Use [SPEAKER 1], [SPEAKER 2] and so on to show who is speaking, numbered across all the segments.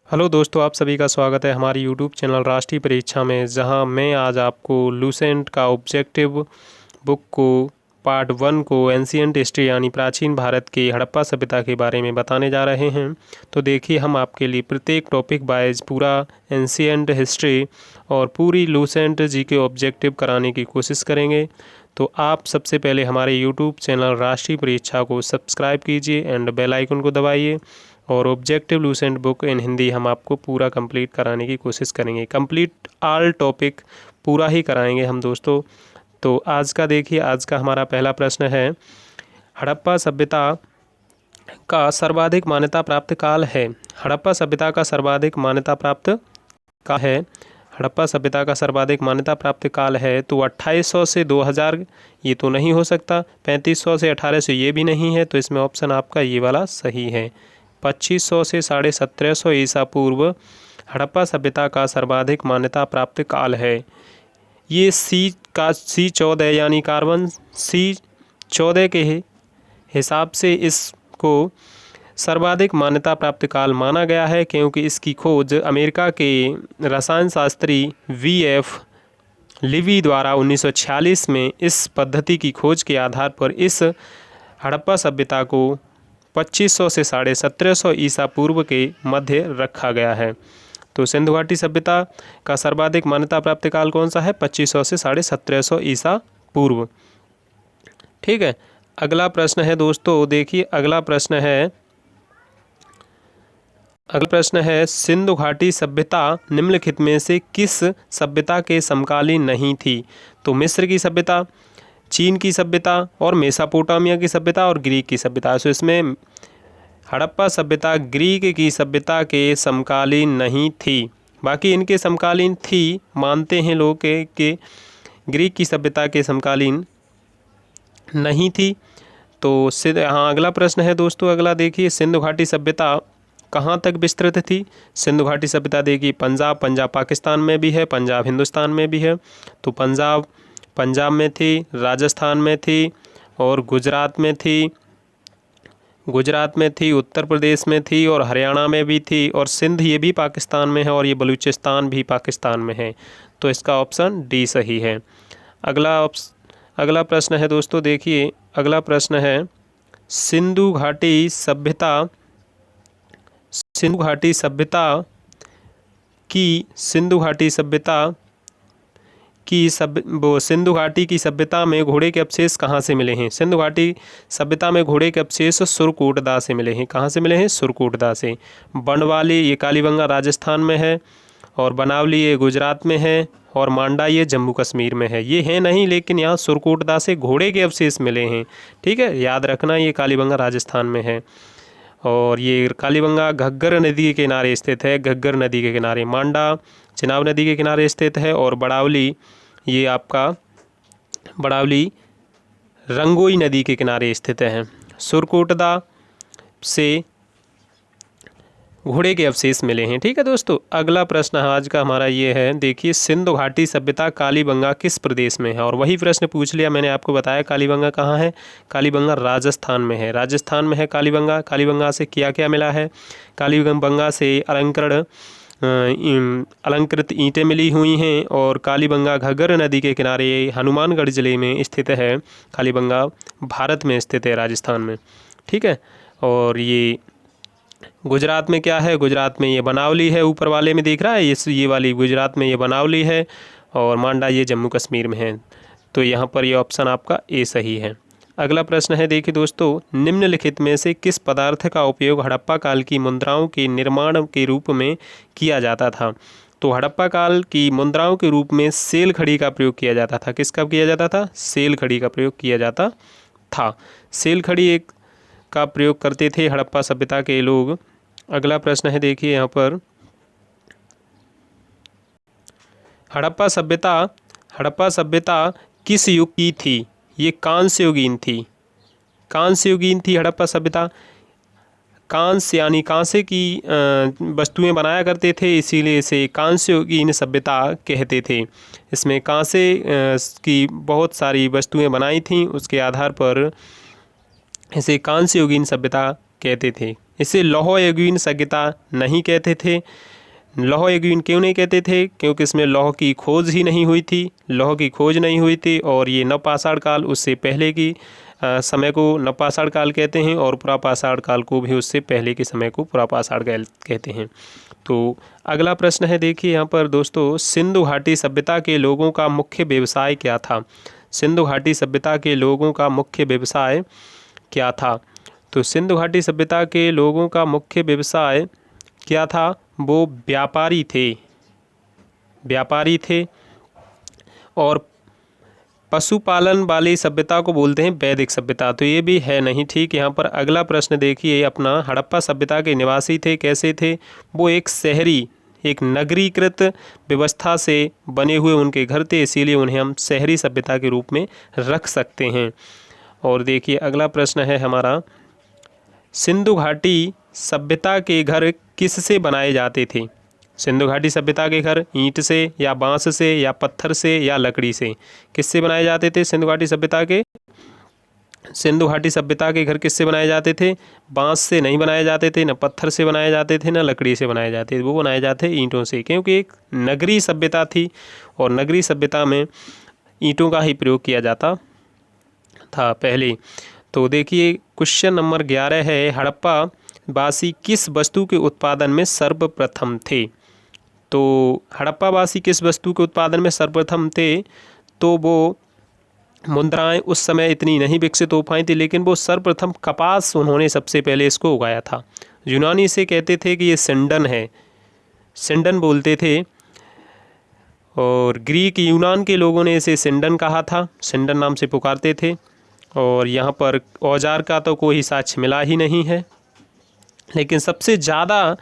[SPEAKER 1] Hello दोस्तों, आप सभी का स्वागत है हमारी यूट्यूब चैनल राष्ट्रीय परीक्षा में, जहां मैं आज आपको लूसेंट का ऑब्जेक्टिव बुक को पार्ट 1 को एंशिएंट हिस्ट्री यानी प्राचीन भारत की हड़प्पा सभ्यता के बारे में बताने जा रहे हैं। तो देखिए, हम आपके लिए प्रत्येक टॉपिक वाइज पूरा एंशिएंट हिस्ट्री और पूरी लूसेंट जी के ऑब्जेक्टिव कराने की कोशिश करेंगे। तो आप सबसे पहले हमारे यूट्यूब चैनल राष्ट्रीय परीक्षा को सब्सक्राइब कीजिए एंड बेल आइकन को दबाइए। और objective Lucent book in Hindi हम आपको पूरा कंप्लीट कराने की कोशिश करेंगे। कंप्लीट ऑल टॉपिक पूरा ही कराएंगे हम दोस्तों। तो आज का देखिए, आज का हमारा पहला प्रश्न है, हड़प्पा सभ्यता का सर्वाधिक मान्यता प्राप्त काल है। हड़प्पा सभ्यता का सर्वाधिक मान्यता प्राप्त काल है। हड़प्पा सभ्यता का सर्वाधिक मान्यता प्राप्त काल है तो 2800 से 2000 ये तो नहीं हो सकता, 3500 से 1800 ये भी नहीं है, तो इसमें ऑप्शन आपका ये वाला सही है। 2500 से 1750 ईसा पूर्व हड़प्पा सभ्यता का सर्वाधिक मान्यता प्राप्त काल है। ये C14 यानी कार्बन C14 के हिसाब से इसको सर्वाधिक मान्यता प्राप्त काल माना गया है, क्योंकि इसकी खोज अमेरिका के रसायन शास्त्री VF लिवी द्वारा 1946 में इस पद्धति की खोज के आधार पर इस हड़प्पा सभ्यता को 2500 से 1750 ईसा पूर्व के मध्य रखा गया है। तो सिंधु घाटी सभ्यता का सर्वाधिक मान्यता प्राप्त काल कौन सा है? 2500 से 1750 ईसा पूर्व। ठीक है, अगला प्रश्न है दोस्तों, देखिए अगला प्रश्न है सिंधु घाटी सभ्यता निम्नलिखित में से किस सभ्यता के समकालीन नहीं थी? तो मिस्र की सभ्यता, चीन की सभ्यता और मेसोपोटामिया की सभ्यता और ग्रीक की सभ्यता। तो इसमें हड़प्पा सभ्यता ग्रीक की सभ्यता के समकालीन नहीं थी, बाकी इनके समकालीन थी, मानते हैं लोग कि ग्रीक की सभ्यता के समकालीन नहीं थी। तो हाँ, अगला प्रश्न है दोस्तों, अगला देखिए, सिंधु घाटी सभ्यता कहाँ तक विस्तृत थी? सिंधु घाटी सभ्यता देखिए पंजाब पाकिस्तान में भी है, पंजाब हिंदुस्तान में भी है। तो पंजाब में थी, राजस्थान में थी और गुजरात में थी, उत्तर प्रदेश में थी और हरियाणा में भी थी, और सिंध ये भी पाकिस्तान में है और ये बलूचिस्तान भी पाकिस्तान में है। तो इसका ऑप्शन डी सही है। अगला प्रश्न है दोस्तों, देखिए अगला प्रश्न है, सिंधु घाटी सभ्यता की सभ्यता में घोड़े के अवशेष कहाँ से मिले हैं? सिंधु घाटी सभ्यता में घोड़े के अवशेष सुरकोटदा से मिले हैं। कहाँ से मिले हैं? सुरकोटदा से। बनवाली ये कालीबंगा राजस्थान में है, और बनावली ये गुजरात में है, और मांडा ये जम्मू कश्मीर में है। ये है नहीं, लेकिन यहाँ सुरकोटदा से घोड़े के अवशेष मिले हैं। ठीक है, याद रखना, ये कालीबंगा राजस्थान में है, और ये कालीबंगा घग्गर नदी के किनारे स्थित है। घग्गर नदी के किनारे, मांडा चिनाब नदी के किनारे स्थित है, और बड़ावली ये आपका रंगोई नदी के किनारे स्थित है। सुरकोटदा से घोड़े के अवशेष मिले हैं। ठीक है दोस्तों, अगला प्रश्न आज का हमारा ये है, देखिए सिंधु घाटी सभ्यता कालीबंगा किस प्रदेश में है? और वही प्रश्न पूछ लिया मैंने, आपको बताया कालीबंगा कहाँ है। कालीबंगा राजस्थान में है। राजस्थान में है कालीबंगा। कालीबंगा से क्या क्या मिला है? कालीबंगा से अलंकृत ईंटें मिली हुई हैं, और कालीबंगा घग्गर नदी के किनारे हनुमानगढ़ जिले में स्थित है। कालीबंगा भारत में स्थित है, राजस्थान में। ठीक है, और ये गुजरात में क्या है? गुजरात में ये बनावली है, ऊपर वाले में दिख रहा है, ये वाली गुजरात में ये बनावली है, और मांडा ये जम्मू कश्मीर में है। तो यहाँ पर ये ऑप्शन आपका ए सही है। अगला प्रश्न है, देखिए दोस्तों, निम्नलिखित में से किस पदार्थ का उपयोग हड़प्पा काल की मुद्राओं के निर्माण के रूप में किया जाता था? तो हड़प्पा काल की मुद्राओं के रूप में सेल खड़ी का प्रयोग किया जाता था। किसका किया जाता था? सेल खड़ी का प्रयोग किया जाता था। सेल खड़ी एक का प्रयोग करते थे हड़प्पा सभ्यता के लोग। अगला प्रश्न है, देखिए यहाँ पर, हड़प्पा सभ्यता किस युग की थी? ये कांस्ययुगीन थी। कांस्ययुगीन थी हड़प्पा सभ्यता। कांस्य यानी कांसे की वस्तुएं बनाया करते थे, इसीलिए इसे कांस्ययुगीन सभ्यता कहते थे। इसमें कांसे की बहुत सारी वस्तुएं बनाई थीं, उसके आधार पर इसे कांस्ययुगीन सभ्यता कहते थे। इसे लौह युगीन सभ्यता नहीं कहते थे। लौह युगीन क्यों नहीं कहते थे? क्योंकि इसमें लौह की खोज ही नहीं हुई थी, लौह की खोज नहीं हुई थी। और ये नवपाषाण काल उससे पहले की समय को नवपाषाण काल कहते हैं, और पुरापाषाण काल को भी उससे पहले के समय को पुरापाषाण काल कहते हैं। तो अगला प्रश्न है, देखिए यहाँ पर दोस्तों, सिंधु घाटी सभ्यता के लोगों का मुख्य व्यवसाय क्या था? सिंधु घाटी सभ्यता के लोगों का मुख्य व्यवसाय क्या था? तो सिंधु घाटी सभ्यता के लोगों का मुख्य व्यवसाय क्या था? वो व्यापारी थे, व्यापारी थे। और पशुपालन वाली सभ्यता को बोलते हैं वैदिक सभ्यता, तो ये भी है नहीं ठीक। यहाँ पर अगला प्रश्न देखिए अपना, हड़प्पा सभ्यता के निवासी थे, कैसे थे? वो एक शहरी, एक नगरीकृत व्यवस्था से बने हुए उनके घर थे, इसीलिए उन्हें हम शहरी सभ्यता के रूप में रख सकते हैं। और देखिए अगला प्रश्न है हमारा, सिंधु घाटी सभ्यता के घर किससे बनाए जाते थे? सिंधु घाटी सभ्यता के घर ईंट से या बांस से या पत्थर से या लकड़ी से, किससे बनाए जाते थे? सिंधु घाटी सभ्यता के घर किससे बनाए जाते थे? बांस से नहीं बनाए जाते थे, न पत्थर से बनाए जाते थे, न लकड़ी से बनाए जाते थे, वो बनाए जाते ईंटों से, क्योंकि एक नगरीय सभ्यता थी और नगरीय सभ्यता में ईंटों का ही प्रयोग किया जाता था पहले। तो देखिए क्वेश्चन नंबर 11 है, हड़प्पा वासी किस वस्तु के उत्पादन में सर्वप्रथम थे? तो हड़प्पा वासी किस वस्तु के उत्पादन में सर्वप्रथम थे? तो वो मुद्राएं उस समय इतनी नहीं विकसित हो पाई थी, लेकिन वो सर्वप्रथम कपास उन्होंने सबसे पहले इसको उगाया था। यूनानी इसे कहते थे कि ये सिंडन है, सिंडन बोलते थे। और ग्रीक यूनान के लोगों ने इसे सिंडन कहा था, सिंडन नाम से पुकारते थे। और यहाँ पर औजार का तो कोई साक्ष्य मिला ही नहीं है, लेकिन सबसे ज़्यादा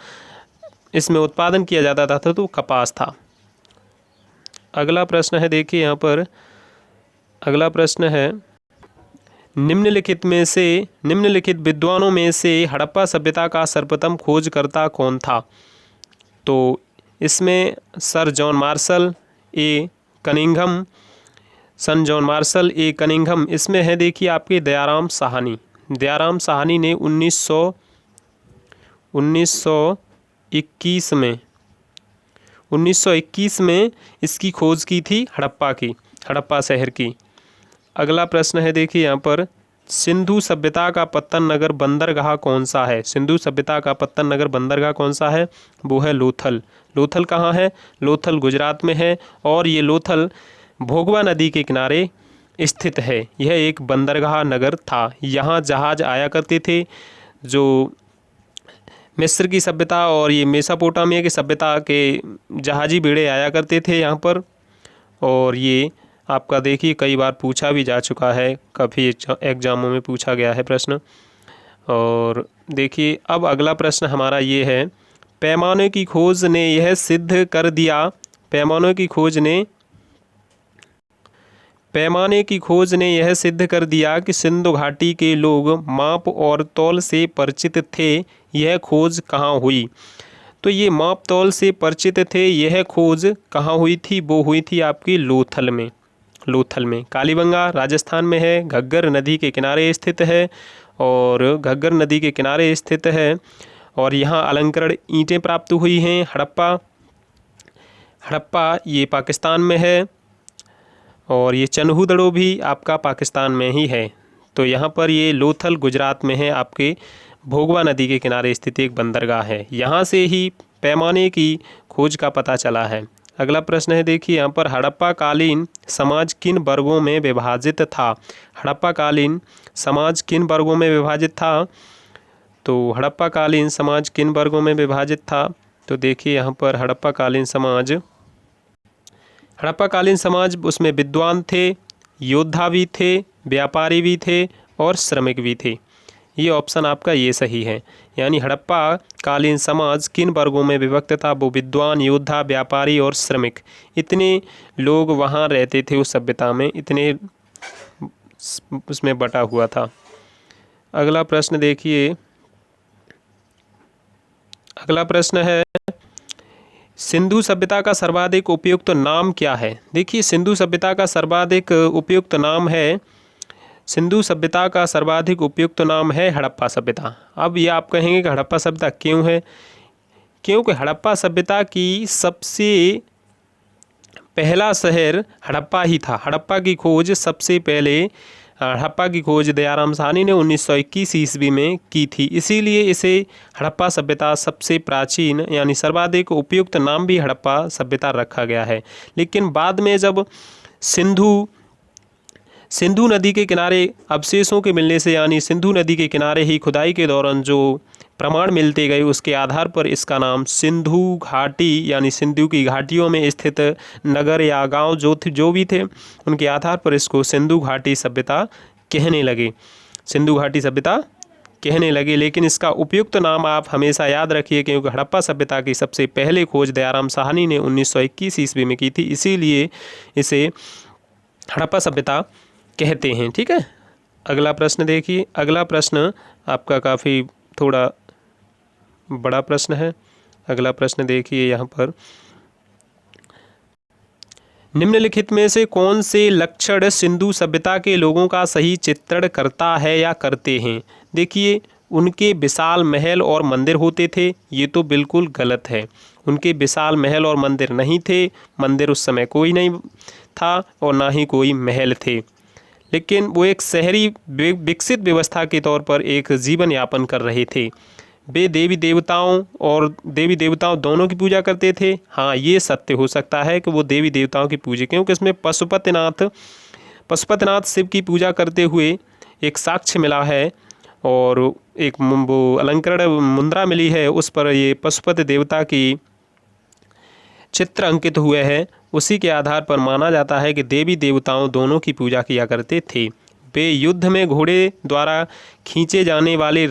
[SPEAKER 1] इसमें उत्पादन किया जाता था तो कपास था। अगला प्रश्न है, देखिए यहाँ पर अगला प्रश्न है, निम्नलिखित विद्वानों में से हड़प्पा सभ्यता का सर्वप्रथम खोजकर्ता कौन था? तो इसमें sir John marshal A Cunningham, इसमें है देखिए आपके दयाराम साहनी ने 1921 में इसकी खोज की थी, हड़प्पा शहर की। अगला प्रश्न है देखिए यहाँ पर, सिंधु सभ्यता का पत्तन नगर बंदरगाह कौन सा है? सिंधु सभ्यता का पत्तन नगर बंदरगाह कौन सा है? वो है लोथल। लोथल कहाँ है? लोथल गुजरात में है, और ये लोथल भोगवा नदी के किनारे स्थित है। यह एक बंदरगाह नगर था, यहाँ जहाज आया करते थे, जो मिस्र की सभ्यता और ये मेसोपोटामिया की सभ्यता के जहाजी बेड़े आया करते थे यहाँ पर। और ये आपका देखिए कई बार पूछा भी जा चुका है, काफ़ी एग्जामों में पूछा गया है प्रश्न। और देखिए अब अगला प्रश्न हमारा ये है, पैमाने की खोज ने यह सिद्ध कर दिया कि सिंधु घाटी के लोग माप और तौल से परिचित थे। यह खोज कहाँ हुई? तो ये माप तौल से परिचित थे, यह खोज कहाँ हुई थी? वो हुई थी आपकी लोथल में। कालीबंगा राजस्थान में है, घग्गर नदी के किनारे स्थित है, और यहाँ अलंकरण ईंटें प्राप्त हुई हैं। हड़प्पा ये पाकिस्तान में है, और ये चन्हूदड़ो भी आपका पाकिस्तान में ही है। तो यहाँ पर ये लोथल गुजरात में है, आपके भोगवा नदी के किनारे स्थित एक बंदरगाह है। यहाँ से ही पैमाने की खोज का पता चला है। अगला प्रश्न है देखिए यहाँ पर, हड़प्पा कालीन समाज किन वर्गों में विभाजित था? हड़प्पा कालीन समाज किन वर्गों में विभाजित था? तो हड़प्पा कालीन समाज किन वर्गों में विभाजित था? तो देखिए यहाँ पर हड़प्पा कालीन समाज उसमें विद्वान थे, योद्धा भी थे, व्यापारी भी थे और श्रमिक भी थे। ये ऑप्शन आपका ये सही है। यानी हड़प्पा कालीन समाज किन वर्गों में विभक्त था? वो विद्वान, योद्धा, व्यापारी और श्रमिक, इतने लोग वहाँ रहते थे उस सभ्यता में, इतने उसमें बटा हुआ था। अगला प्रश्न देखिए, अगला प्रश्न है, सिंधु सभ्यता का सर्वाधिक उपयुक्त नाम क्या है? देखिए सिंधु सभ्यता का सर्वाधिक उपयुक्त नाम है सिंधु सभ्यता का सर्वाधिक उपयुक्त नाम है हड़प्पा सभ्यता। अब ये आप कहेंगे कि हड़प्पा सभ्यता क्यों है? क्योंकि हड़प्पा सभ्यता की सबसे पहला शहर हड़प्पा ही था। हड़प्पा की खोज सबसे पहले हड़प्पा की खोज दयाराम साहनी ने 1921 ईस्वी में की थी, इसीलिए इसे हड़प्पा सभ्यता सबसे प्राचीन यानी सर्वाधिक उपयुक्त नाम भी हड़प्पा सभ्यता रखा गया है। लेकिन बाद में जब सिंधु नदी के किनारे अवशेषों के मिलने से यानी सिंधु नदी के किनारे ही खुदाई के दौरान जो प्रमाण मिलते गए उसके आधार पर इसका नाम सिंधु घाटी यानी सिंधु की घाटियों में स्थित नगर या गांव जो भी थे उनके आधार पर इसको सिंधु घाटी सभ्यता कहने लगे। सिंधु घाटी सभ्यता कहने लगे। लेकिन इसका उपयुक्त नाम आप हमेशा याद रखिए, क्योंकि हड़प्पा सभ्यता की सबसे पहले खोज दयाराम साहनी ने 1921 ईस्वी में की थी, इसीलिए इसे हड़प्पा सभ्यता कहते हैं। ठीक है, अगला प्रश्न देखिए। अगला प्रश्न आपका काफ़ी थोड़ा बड़ा प्रश्न है। अगला प्रश्न देखिए यहाँ पर, निम्नलिखित में से कौन से लक्षण सिंधु सभ्यता के लोगों का सही चित्रण करता है या करते हैं? देखिए, उनके विशाल महल और मंदिर होते थे, ये तो बिल्कुल गलत है। उनके विशाल महल और मंदिर नहीं थे। मंदिर उस समय कोई नहीं था और ना ही कोई महल थे, लेकिन वो एक शहरी विकसित व्यवस्था के तौर पर एक जीवन यापन कर रहे थे। वे देवी देवताओं दोनों की पूजा करते थे। हाँ, ये सत्य हो सकता है कि वो देवी देवताओं की पूजा, क्योंकि इसमें पशुपतिनाथ शिव की पूजा करते हुए एक साक्ष्य मिला है और एक वो अलंकरण मुद्रा मिली है, उस पर ये पशुपति देवता की चित्र अंकित हुए हैं। उसी के आधार पर माना जाता है कि देवी देवताओं दोनों की पूजा किया करते थे। वे युद्ध में घोड़े द्वारा खींचे जाने वाले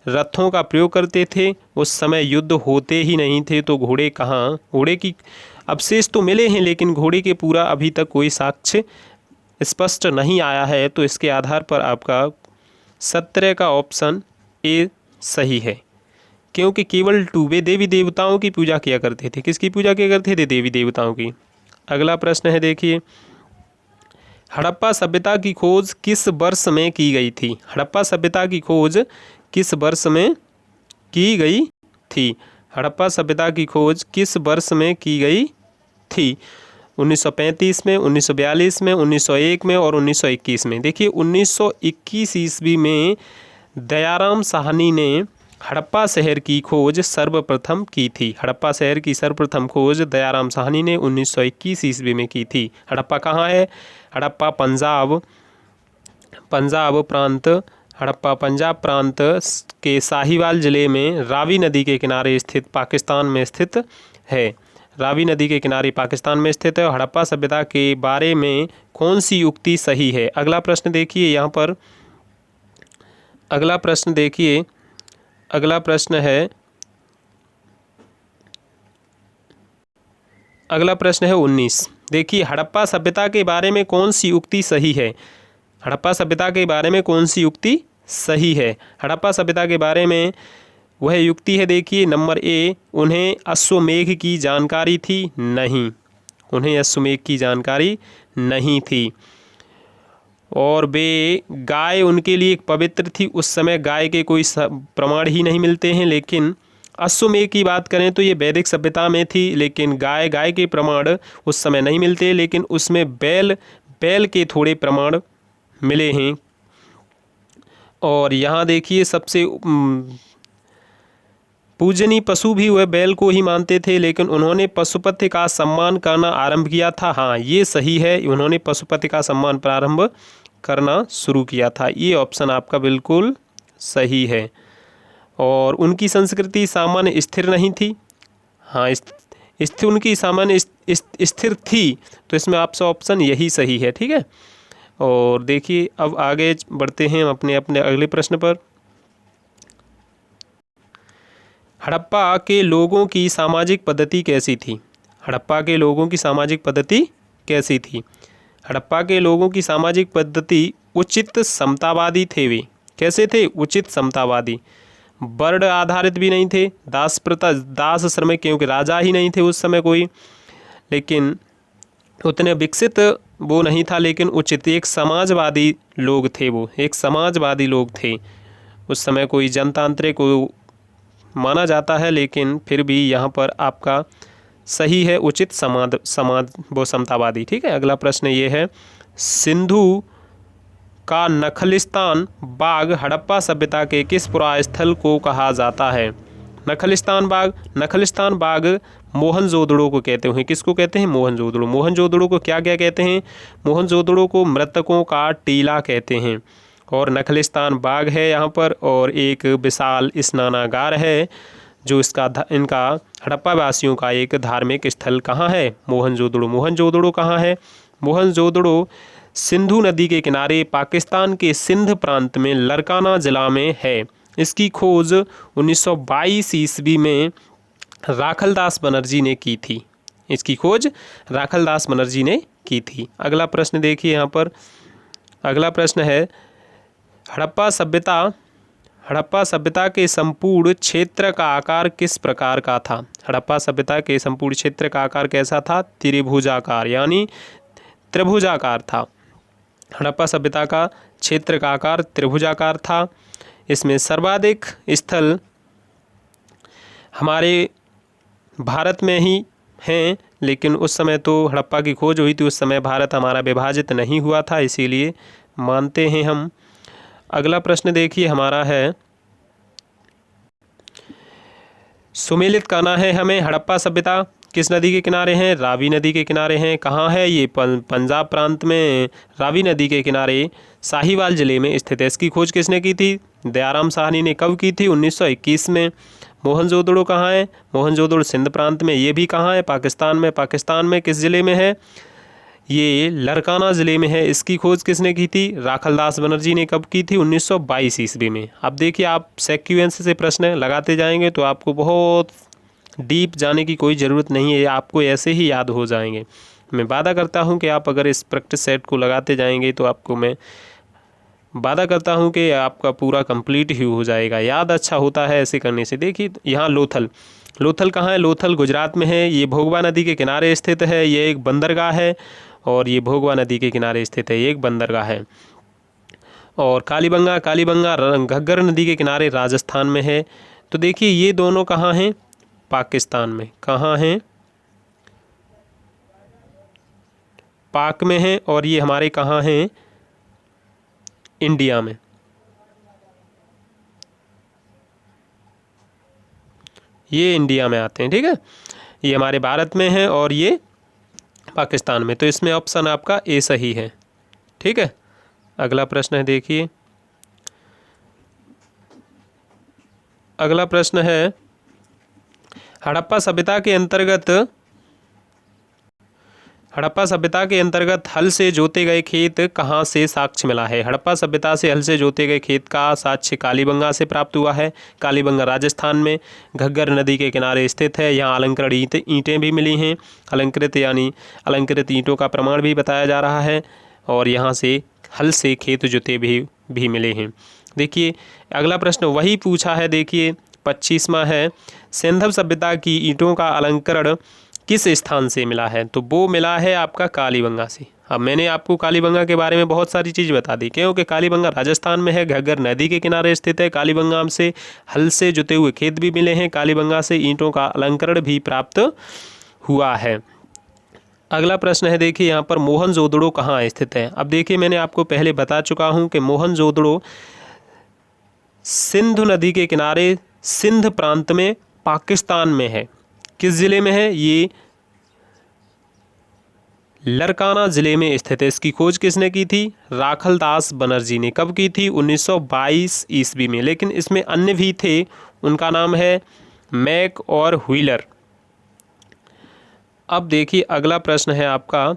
[SPEAKER 1] रथों का प्रयोग करते थे। उस समय युद्ध होते ही नहीं थे, तो घोड़े कहाँ, घोड़े की अवशेष तो मिले हैं लेकिन घोड़े के पूरा अभी तक कोई साक्ष्य स्पष्ट नहीं आया है। तो इसके आधार पर आपका 17 का ऑप्शन ए सही है, क्योंकि केवल वे देवी देवताओं की पूजा किया करते थे। किसकी पूजा किया करते थे? देवी देवताओं की। अगला प्रश्न है देखिए, हड़प्पा सभ्यता की खोज किस वर्ष में की गई थी? हड़प्पा सभ्यता की खोज किस वर्ष में की गई थी? हड़प्पा सभ्यता की खोज किस वर्ष में की गई थी? 1935 में, 1942 में, 1901 में और 1921 में। देखिए, 1921 ईस्वी में दयाराम साहनी ने हड़प्पा शहर की खोज सर्वप्रथम की थी। हड़प्पा शहर की सर्वप्रथम खोज दयाराम साहनी ने 1921 ईस्वी में की थी। हड़प्पा कहाँ है? हड़प्पा पंजाब प्रांत के साहिवाल ज़िले में रावी नदी के किनारे स्थित पाकिस्तान में स्थित है। रावी नदी के किनारे पाकिस्तान में स्थित है। हड़प्पा सभ्यता के बारे में कौन सी उक्ति सही है? अगला प्रश्न देखिए यहाँ पर। अगला प्रश्न देखिए, अगला प्रश्न है 19। देखिए, हड़प्पा सभ्यता के बारे में कौन सी उक्ति सही है? हड़प्पा सभ्यता के बारे में कौन सी उक्ति सही है? हड़प्पा सभ्यता के बारे में वह युक्ति है, देखिए, नंबर ए, उन्हें अश्वमेघ की जानकारी थी। नहीं, उन्हें अश्वमेघ की जानकारी नहीं थी। और वे गाय उनके लिए एक पवित्र थी। उस समय गाय के कोई प्रमाण ही नहीं मिलते हैं। लेकिन अश्वमेघ की बात करें तो ये वैदिक सभ्यता में थी, लेकिन गाय के प्रमाण उस समय नहीं मिलते। लेकिन उसमें बैल के थोड़े प्रमाण मिले हैं। और यहाँ देखिए, सबसे पूजनीय पशु भी वह बैल को ही मानते थे, लेकिन उन्होंने पशुपति का सम्मान करना आरंभ किया था। हाँ, ये सही है, उन्होंने पशुपति का सम्मान प्रारंभ करना शुरू किया था। ये ऑप्शन आपका बिल्कुल सही है। और उनकी संस्कृति सामान्य स्थिर नहीं थी। हाँ, उनकी सामान्य स्थिर थी, तो इसमें आपका ऑप्शन यही सही है। ठीक है, और देखिए, अब आगे बढ़ते हैं अपने अगले प्रश्न पर। हड़प्पा के लोगों की सामाजिक पद्धति कैसी थी? हड़प्पा के लोगों की सामाजिक पद्धति कैसी थी? हड़प्पा के लोगों की सामाजिक पद्धति उचित समतावादी थे। वे कैसे थे? उचित समतावादी। वर्ण आधारित भी नहीं थे। दास श्रमिक, क्योंकि राजा ही नहीं थे उस समय कोई, लेकिन उतने विकसित वो नहीं था लेकिन उचित, एक समाजवादी लोग थे, वो एक समाजवादी लोग थे। उस समय कोई जनतांत्रिक को माना जाता है लेकिन फिर भी यहाँ पर आपका सही है उचित समाज वो समतावादी। ठीक है, अगला प्रश्न ये है, सिंधु का नखलिस्तान बाग हड़प्पा सभ्यता के किस पुरास्थल को कहा जाता है? नखलिस्तान बाग मोहनजोदड़ो को कहते हैं। किसको कहते हैं? मोहनजोदड़ो। मोहनजोदड़ो को क्या क्या कहते हैं? मोहनजोदड़ो को मृतकों का टीला कहते हैं। और नखलिस्तान बाग है यहाँ पर, और एक विशाल स्नानागार है जो इनका हड़प्पा वासियों का एक धार्मिक स्थल कहाँ है? मोहनजोदड़ो। मोहनजोदड़ो कहाँ है? मोहनजोदड़ो सिंधु नदी के किनारे पाकिस्तान के सिंध प्रांत में लरकाना जिला में है। इसकी खोज 1922 ईस्वी में राखलदास बनर्जी ने की थी। इसकी खोज राखलदास बनर्जी ने की थी। अगला प्रश्न देखिए यहाँ पर, अगला प्रश्न है, हड़प्पा सभ्यता के संपूर्ण क्षेत्र का आकार किस प्रकार का था? हड़प्पा सभ्यता के संपूर्ण क्षेत्र का आकार कैसा था? त्रिभुजाकार, यानी त्रिभुजाकार था। हड़प्पा सभ्यता का क्षेत्र का आकार त्रिभुजाकार था। इसमें सर्वाधिक स्थल हमारे भारत में ही हैं, लेकिन उस समय तो हड़प्पा की खोज हुई थी, उस समय भारत हमारा विभाजित नहीं हुआ था, इसीलिए मानते हैं हम। अगला प्रश्न देखिए हमारा है, सुमेलित करना है हमें, हड़प्पा सभ्यता किस नदी के किनारे हैं? रावी नदी के किनारे हैं। कहाँ है ये? पंजाब प्रांत में रावी नदी के किनारे साहिवाल जिले में स्थित है। इसकी खोज किसने की थी? दयाराम साहनी ने। कब की थी? 1921 में। मोहनजोदड़ो कहाँ है? मोहनजोदड़ो सिंध प्रांत में। ये भी कहाँ है? पाकिस्तान में। पाकिस्तान में किस ज़िले में है? ये लरकाना ज़िले में है। इसकी खोज किसने की थी? राखलदास बनर्जी ने। कब की थी? 1922 ईस्वी में। अब देखिए, आप सेक्वेंस से प्रश्न लगाते जाएंगे तो आपको बहुत डीप जाने की कोई ज़रूरत नहीं है, आपको ऐसे ही याद हो जाएंगे। मैं वादा करता हूं कि आप अगर इस प्रैक्टिस सेट को लगाते जाएंगे तो आपको मैं वादा करता हूं कि आपका पूरा कंप्लीट ही हो जाएगा। याद अच्छा होता है ऐसे करने से। देखिए यहाँ लोथल कहाँ है? लोथल गुजरात में है। ये भोगवा नदी के किनारे स्थित है। ये एक बंदरगाह है, और ये भोगवा नदी के किनारे स्थित है, ये एक बंदरगाह है। और कालीबंगा घग्गर नदी के किनारे राजस्थान में है। तो देखिए ये दोनों कहाँ हैं? पाकिस्तान में। कहाँ हैं? पाक में है। और ये हमारे कहाँ हैं? इंडिया में। ये इंडिया में आते हैं। ठीक है, ये हमारे भारत में है और ये पाकिस्तान में। तो इसमें ऑप्शन आपका ए सही है। ठीक है, अगला प्रश्न है, देखिए अगला प्रश्न है, हड़प्पा सभ्यता के अंतर्गत हल से जोते गए खेत कहाँ से साक्ष्य मिला है? हड़प्पा सभ्यता से हल से जोते गए खेत का साक्ष्य कालीबंगा से प्राप्त हुआ है। कालीबंगा राजस्थान में घग्गर नदी के किनारे स्थित है। यहाँ अलंकृत ईंटें भी मिली हैं। अलंकृत ईंटों का प्रमाण भी बताया जा रहा है, और यहाँ से हल से खेत जोते भी मिले हैं। देखिए अगला प्रश्न वही पूछा है। देखिए 25वां है, सिंधव सभ्यता की ईंटों का अलंकरण किस स्थान से मिला है? तो वो मिला है आपका कालीबंगा से। अब मैंने आपको कालीबंगा के बारे में बहुत सारी चीज़ बता दी, क्योंकि कालीबंगा राजस्थान में है, घग्गर नदी के किनारे स्थित है। कालीबंगा से हल से जुते हुए खेत भी मिले हैं। कालीबंगा से ईंटों का अलंकरण भी प्राप्त हुआ है। अगला प्रश्न है, देखिए यहाँ पर मोहनजोदड़ो कहाँ स्थित है? अब देखिए मैंने आपको पहले बता चुका हूँ कि मोहनजोदड़ो सिंधु नदी के किनारे सिंध प्रांत में पाकिस्तान में है। किस ज़िले में है? ये लरकाना ज़िले में स्थित है। इसकी खोज किसने की थी? राखलदास बनर्जी ने। कब की थी? 1922 ईस्वी में। लेकिन इसमें अन्य भी थे, उनका नाम है मैक और व्हीलर। अब देखिए अगला प्रश्न है आपका,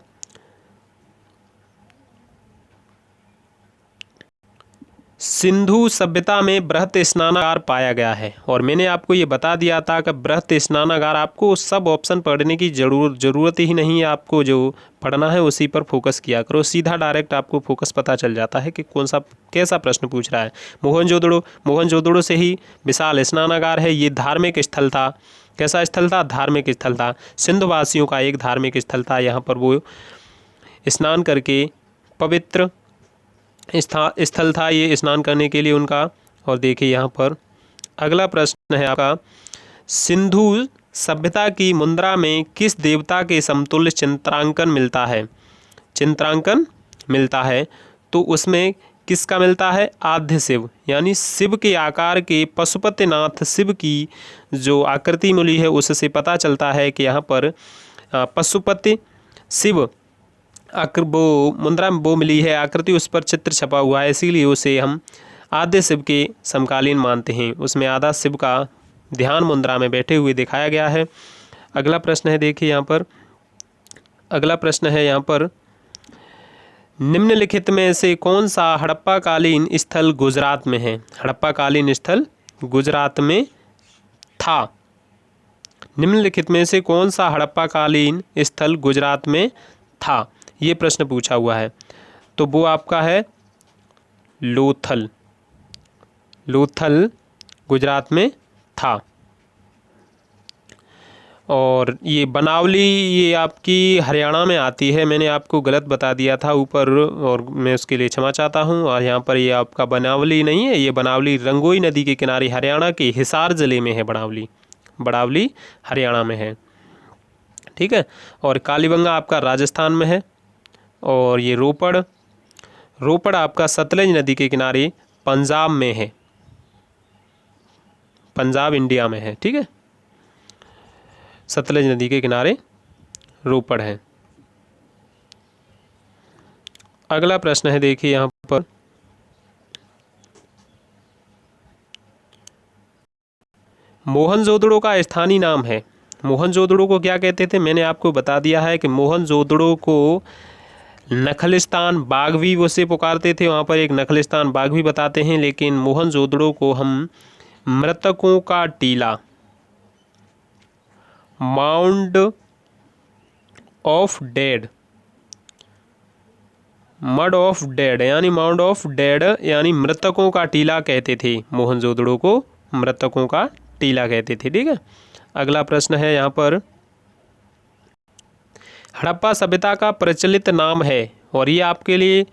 [SPEAKER 1] सिंधु सभ्यता में बृहत स्नानागार पाया गया है। और मैंने आपको ये बता दिया था कि बृहत स्नानागार, आपको सब ऑप्शन पढ़ने की ज़रूरत ही नहीं है। आपको जो पढ़ना है उसी पर फोकस किया करो, सीधा डायरेक्ट आपको फोकस पता चल जाता है कि कैसा प्रश्न पूछ रहा है। मोहनजोदड़ो से ही विशाल स्नानागार है। ये धार्मिक स्थल था। कैसा स्थल था? धार्मिक स्थल था। सिंधवासियों का एक धार्मिक स्थल था। यहाँ पर वो स्नान करके पवित्र स्थल था ये स्नान करने के लिए उनका। और देखिए यहाँ पर अगला प्रश्न है आपका, सिंधु सभ्यता की मुद्रा में किस देवता के समतुल्य चित्रांकन मिलता है? चित्रांकन मिलता है तो उसमें किसका मिलता है? आद्य शिव, यानी शिव के आकार के पशुपतिनाथ शिव की जो आकृति मिली है उससे पता चलता है कि यहाँ पर पशुपति शिव वो मुद्रा में वो मिली है आकृति, उस पर चित्र छपा हुआ है, इसीलिए उसे हम आद्य शिव के समकालीन मानते हैं। उसमें आधा शिव का ध्यान मुद्रा में बैठे हुए दिखाया गया है। अगला प्रश्न है, देखिए यहाँ पर अगला प्रश्न है यहाँ पर, निम्नलिखित में से कौन सा हड़प्पा कालीन स्थल गुजरात में है? हड़प्पा कालीन स्थल गुजरात में था। निम्नलिखित में से कौन सा हड़प्पा कालीन स्थल गुजरात में था, ये प्रश्न पूछा हुआ है। तो वो आपका है लोथल। लोथल गुजरात में था। और ये बनावली ये आपकी हरियाणा में आती है, मैंने आपको गलत बता दिया था ऊपर, और मैं उसके लिए क्षमा चाहता हूँ। और यहाँ पर ये आपका बनावली नहीं है, ये बनावली रंगोई नदी के किनारे हरियाणा के हिसार ज़िले में है। बनावली बनावली हरियाणा में है, ठीक है। और कालीबंगा आपका राजस्थान में है। और ये रोपड़, रोपड़ आपका सतलज नदी के किनारे पंजाब में है, पंजाब इंडिया में है, ठीक है। सतलज नदी के किनारे रोपड़ है। अगला प्रश्न है, देखिए यहाँ पर, मोहनजोदड़ो का स्थानीय नाम है। मोहनजोदड़ो को क्या कहते थे? मैंने आपको बता दिया है कि मोहनजोदड़ो को नखलिस्तान बाग भी उसे पुकारते थे, वहाँ पर एक नखलिस्तान बाग भी बताते हैं। लेकिन मोहनजोदड़ो को हम मृतकों का टीला, mound of dead, mud of dead यानी माउंड ऑफ डेड यानी मृतकों का टीला कहते थे। मोहनजोदड़ो को मृतकों का टीला कहते थे, ठीक है। अगला प्रश्न है यहाँ पर, हड़प्पा सभ्यता का प्रचलित नाम है, और ये आपके लिए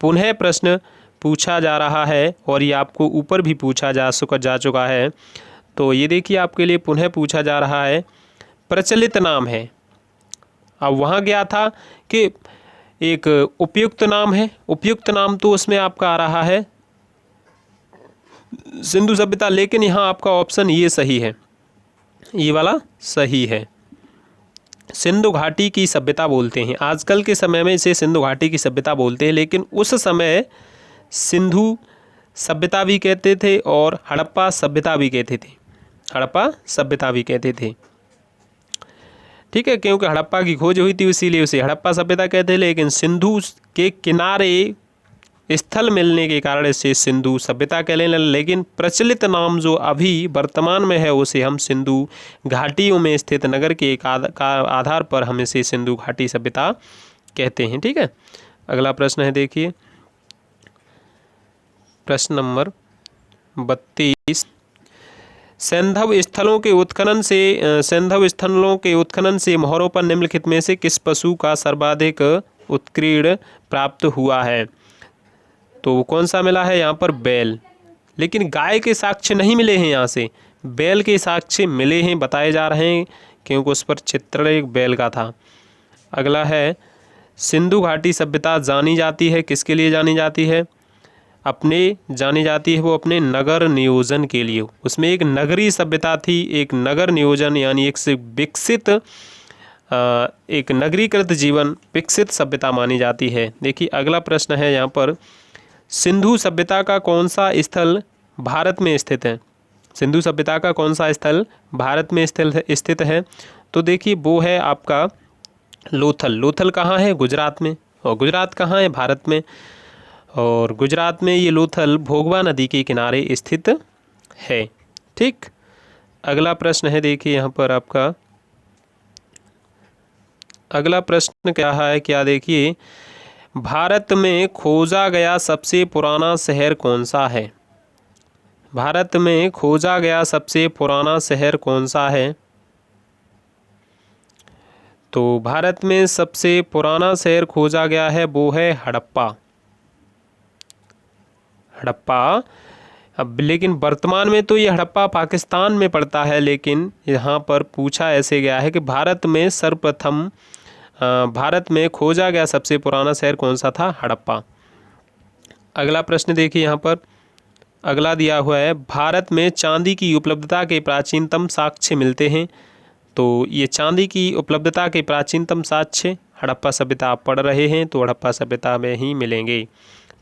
[SPEAKER 1] पुनः प्रश्न पूछा जा रहा है, और ये आपको ऊपर भी पूछा जा चुका है। तो ये देखिए आपके लिए पुनः पूछा जा रहा है, प्रचलित नाम है। अब वहाँ गया था कि एक उपयुक्त नाम है, उपयुक्त नाम तो उसमें आपका आ रहा है सिंधु सभ्यता, लेकिन यहाँ आपका ऑप्शन ये सही है, ये वाला सही है। सिंधु घाटी की सभ्यता बोलते हैं, आजकल के समय में इसे सिंधु घाटी की सभ्यता बोलते हैं, लेकिन उस समय सिंधु सभ्यता भी कहते थे और हड़प्पा सभ्यता भी कहते थे, हड़प्पा सभ्यता भी कहते थे, ठीक है। क्योंकि हड़प्पा की खोज हुई थी इसीलिए उसे हड़प्पा सभ्यता कहते हैं, लेकिन सिंधु के किनारे स्थल मिलने के कारण इसे सिंधु सभ्यता कहने लगे। लेकिन प्रचलित नाम जो अभी वर्तमान में है उसे हम सिंधु घाटियों में स्थित नगर के एक आधार पर हम इसे सिंधु घाटी सभ्यता कहते हैं, ठीक है। अगला प्रश्न है, देखिए प्रश्न नंबर 32, सैंधव स्थलों के उत्खनन से मोहरों पर निम्नलिखित में से किस पशु का सर्वाधिक उत्कीर्ण प्राप्त हुआ है? तो कौन सा मिला है? यहाँ पर बैल, लेकिन गाय के साक्ष्य नहीं मिले हैं, यहाँ से बैल के साक्ष्य मिले हैं, बताए जा रहे हैं, क्योंकि उस पर चित्रण एक बैल का था। अगला है, सिंधु घाटी सभ्यता जानी जाती है, किसके लिए जानी जाती है? जानी जाती है वो अपने नगर नियोजन के लिए। उसमें एक नगरीय सभ्यता थी, एक नगर नियोजन यानी एक से विकसित एक नगरीकृत जीवन विकसित सभ्यता मानी जाती है। देखिए अगला प्रश्न है यहाँ पर, सिंधु सभ्यता का कौन सा स्थल भारत में स्थित है? सिंधु सभ्यता का कौन सा स्थल भारत में स्थित है? तो देखिए वो है आपका लोथल। लोथल कहाँ है? गुजरात में। और गुजरात कहाँ है? भारत में। और गुजरात में ये लोथल भोगवा नदी के किनारे स्थित है, ठीक। अगला प्रश्न है, देखिए यहाँ पर आपका अगला प्रश्न क्या है, क्या देखिए, भारत में खोजा गया सबसे पुराना शहर कौन सा है? भारत में खोजा गया सबसे पुराना शहर कौन सा है? तो भारत में सबसे पुराना शहर खोजा गया है वो है हड़प्पा। हड़प्पा। अब लेकिन वर्तमान में तो ये हड़प्पा पाकिस्तान में पड़ता है, लेकिन यहाँ पर पूछा ऐसे गया है कि भारत में सर्वप्रथम भारत में खोजा गया सबसे पुराना शहर कौन सा था? हड़प्पा। अगला प्रश्न देखिए, यहाँ पर अगला दिया हुआ है, भारत में चांदी की उपलब्धता के प्राचीनतम साक्ष्य मिलते हैं। तो ये चांदी की उपलब्धता के प्राचीनतम साक्ष्य हड़प्पा सभ्यता आप पढ़ रहे हैं तो हड़प्पा सभ्यता में ही मिलेंगे।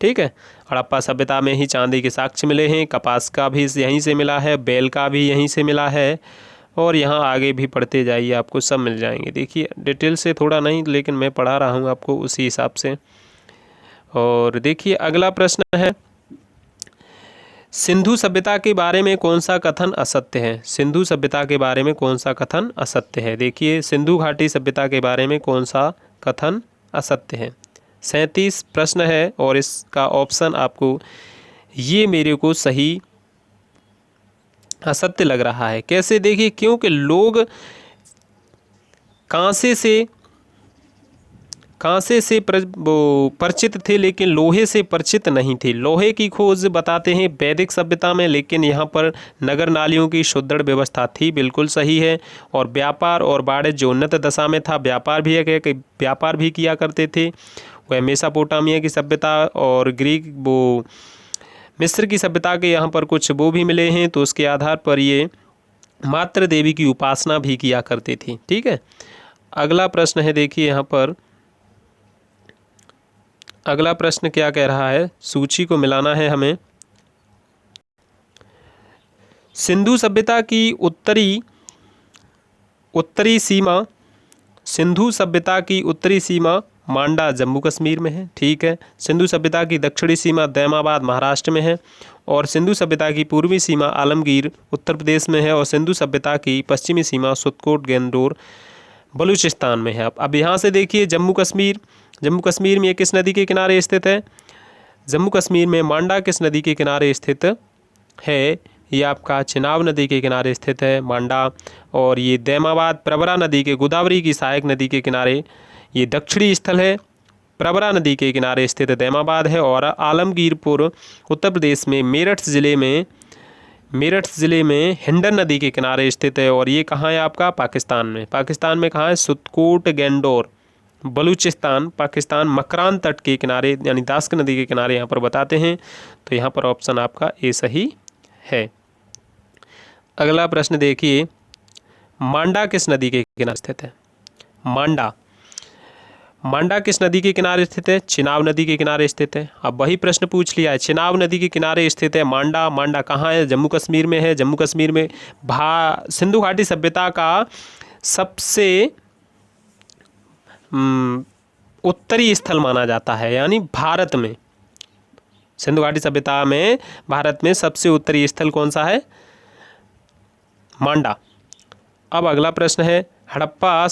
[SPEAKER 1] ठीक है, हड़प्पा सभ्यता में ही चांदी के साक्ष्य मिले हैं। कपास का भी यहीं से मिला है, बैल का भी यहीं से मिला है, और यहाँ आगे भी पढ़ते जाइए आपको सब मिल जाएंगे। देखिए डिटेल से थोड़ा नहीं, लेकिन मैं पढ़ा रहा हूँ आपको उसी हिसाब से। और देखिए अगला प्रश्न है, सिंधु सभ्यता के बारे में कौन सा कथन असत्य है? सिंधु सभ्यता के बारे में कौन सा कथन असत्य है? देखिए सिंधु घाटी सभ्यता के बारे में कौन सा कथन असत्य है? 37 प्रश्न है और इसका ऑप्शन आपको ये मेरे को सही असत्य लग रहा है। कैसे? देखिए क्योंकि लोग कांसे से परिचित थे, लेकिन लोहे से परिचित नहीं थे। लोहे की खोज बताते हैं वैदिक सभ्यता में, लेकिन यहाँ पर नगर नालियों की सुदृढ़ व्यवस्था थी, बिल्कुल सही है। और व्यापार और वाणिज्य उन्नत दशा में था, व्यापार भी किया करते थे। वह मेसोपोटामिया की सभ्यता और ग्रीक मिस्र की सभ्यता के यहाँ पर कुछ वो भी मिले हैं, तो उसके आधार पर ये मातृ देवी की उपासना भी किया करते थे। ठीक है, अगला प्रश्न है, देखिए यहाँ पर अगला प्रश्न क्या कह रहा है, सूची को मिलाना है हमें। सिंधु सभ्यता की उत्तरी सीमा सिंधु सभ्यता की उत्तरी सीमा मांडा जम्मू कश्मीर में है। ठीक है, सिंधु सभ्यता की दक्षिणी सीमा दैमाबाद महाराष्ट्र में है, और सिंधु सभ्यता की पूर्वी सीमा आलमगीर उत्तर प्रदेश में है, और सिंधु सभ्यता की पश्चिमी सीमा सुतकोट गेंदोर बलूचिस्तान में है। अब यहाँ से देखिए जम्मू कश्मीर में किस नदी के किनारे स्थित है? जम्मू कश्मीर में मांडा किस नदी के किनारे स्थित है? ये आपका चिनाब नदी के किनारे स्थित है मांडा। और ये दैमाबाद प्रवरा नदी के, गोदावरी की सहायक नदी के किनारे ये दक्षिणी स्थल है। प्रवरा नदी के किनारे स्थित दैमाबाद है। और आलमगीरपुर उत्तर प्रदेश में मेरठ ज़िले में हिंडन नदी के किनारे स्थित है। और ये कहाँ है आपका? पाकिस्तान में कहाँ है? सुतकोट गेंडोर बलूचिस्तान पाकिस्तान मकरान तट के किनारे यानी दास्क नदी के किनारे यहाँ पर बताते हैं। तो यहाँ पर ऑप्शन आपका ए सही है। अगला प्रश्न देखिए, मांडा किस नदी के किनारे स्थित है? मांडा किस नदी के किनारे स्थित है? चिनाब नदी के किनारे स्थित है। अब वही प्रश्न पूछ लिया है, चिनाब नदी के किनारे स्थित है मांडा कहाँ है? जम्मू कश्मीर में है। जम्मू कश्मीर में सिंधु घाटी सभ्यता का सबसे उत्तरी स्थल माना जाता है, यानी भारत में सिंधु घाटी सभ्यता में भारत में सबसे उत्तरी स्थल कौन सा है? मांडा। अब अगला प्रश्न है, हड़प्पा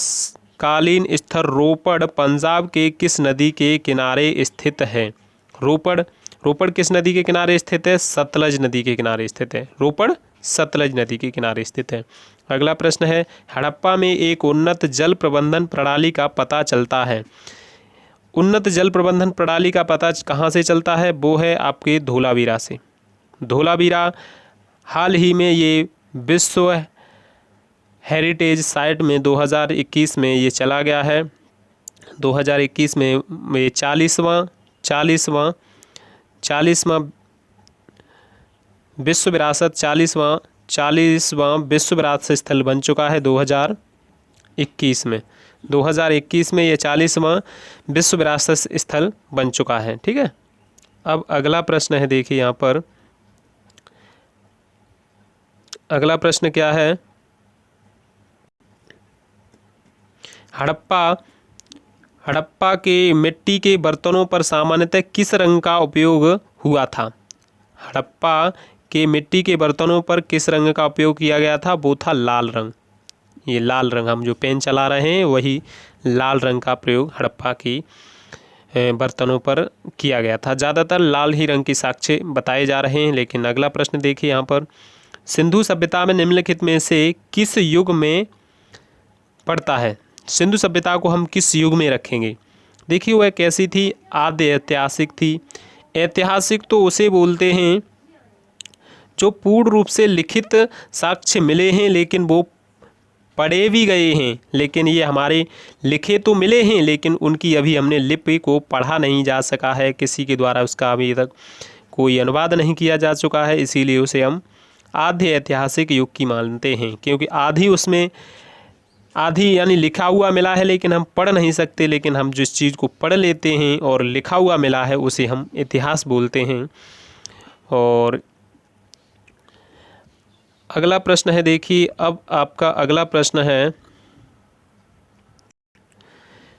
[SPEAKER 1] कालीन स्थल रोपड़ पंजाब के किस नदी के किनारे स्थित है? रोपड़ किस नदी के किनारे स्थित है? सतलज नदी के किनारे स्थित है। रोपड़ सतलज नदी के किनारे स्थित है। अगला प्रश्न है, हड़प्पा में एक उन्नत जल प्रबंधन प्रणाली का पता चलता है। उन्नत जल प्रबंधन प्रणाली का पता कहाँ से चलता है? वो है आपके धोलावीरा से। धोलावीरा हाल ही में ये विश्व हेरिटेज साइट में 2021 में ये चला गया है। 2021 में ये 40वां विश्व विरासत 40वां विश्व विरासत स्थल बन चुका है 2021 में। 2021 में ये 40वां विश्व विरासत स्थल बन चुका है। ठीक है, अब अगला प्रश्न है, देखिए यहाँ पर अगला प्रश्न क्या है, हड़प्पा के मिट्टी के बर्तनों पर सामान्यतः किस रंग का उपयोग हुआ था? हड़प्पा के मिट्टी के बर्तनों पर किस रंग का उपयोग किया गया था? वो था लाल रंग। ये लाल रंग, हम जो पेन चला रहे हैं वही लाल रंग का प्रयोग हड़प्पा की बर्तनों पर किया गया था। ज़्यादातर लाल ही रंग की साक्ष्य बताए जा रहे हैं। लेकिन अगला प्रश्न देखिए यहाँ पर, सिंधु सभ्यता में निम्नलिखित में से किस युग में पड़ता है? सिंधु सभ्यता को हम किस युग में रखेंगे? देखिए वह कैसी थी? आद्य ऐतिहासिक थी। ऐतिहासिक तो उसे बोलते हैं जो पूर्ण रूप से लिखित साक्ष्य मिले हैं लेकिन वो पढ़े भी गए हैं, लेकिन ये हमारे लिखे तो मिले हैं लेकिन उनकी अभी हमने लिपि को पढ़ा नहीं जा सका है, किसी के द्वारा उसका अभी तक कोई अनुवाद नहीं किया जा चुका है, इसीलिए उसे हम आद्य ऐतिहासिक युग की मानते हैं। क्योंकि आधी यानी लिखा हुआ मिला है लेकिन हम पढ़ नहीं सकते, लेकिन हम जिस चीज़ को पढ़ लेते हैं और लिखा हुआ मिला है उसे हम इतिहास बोलते हैं। और अगला प्रश्न है, देखिए अब आपका अगला प्रश्न है,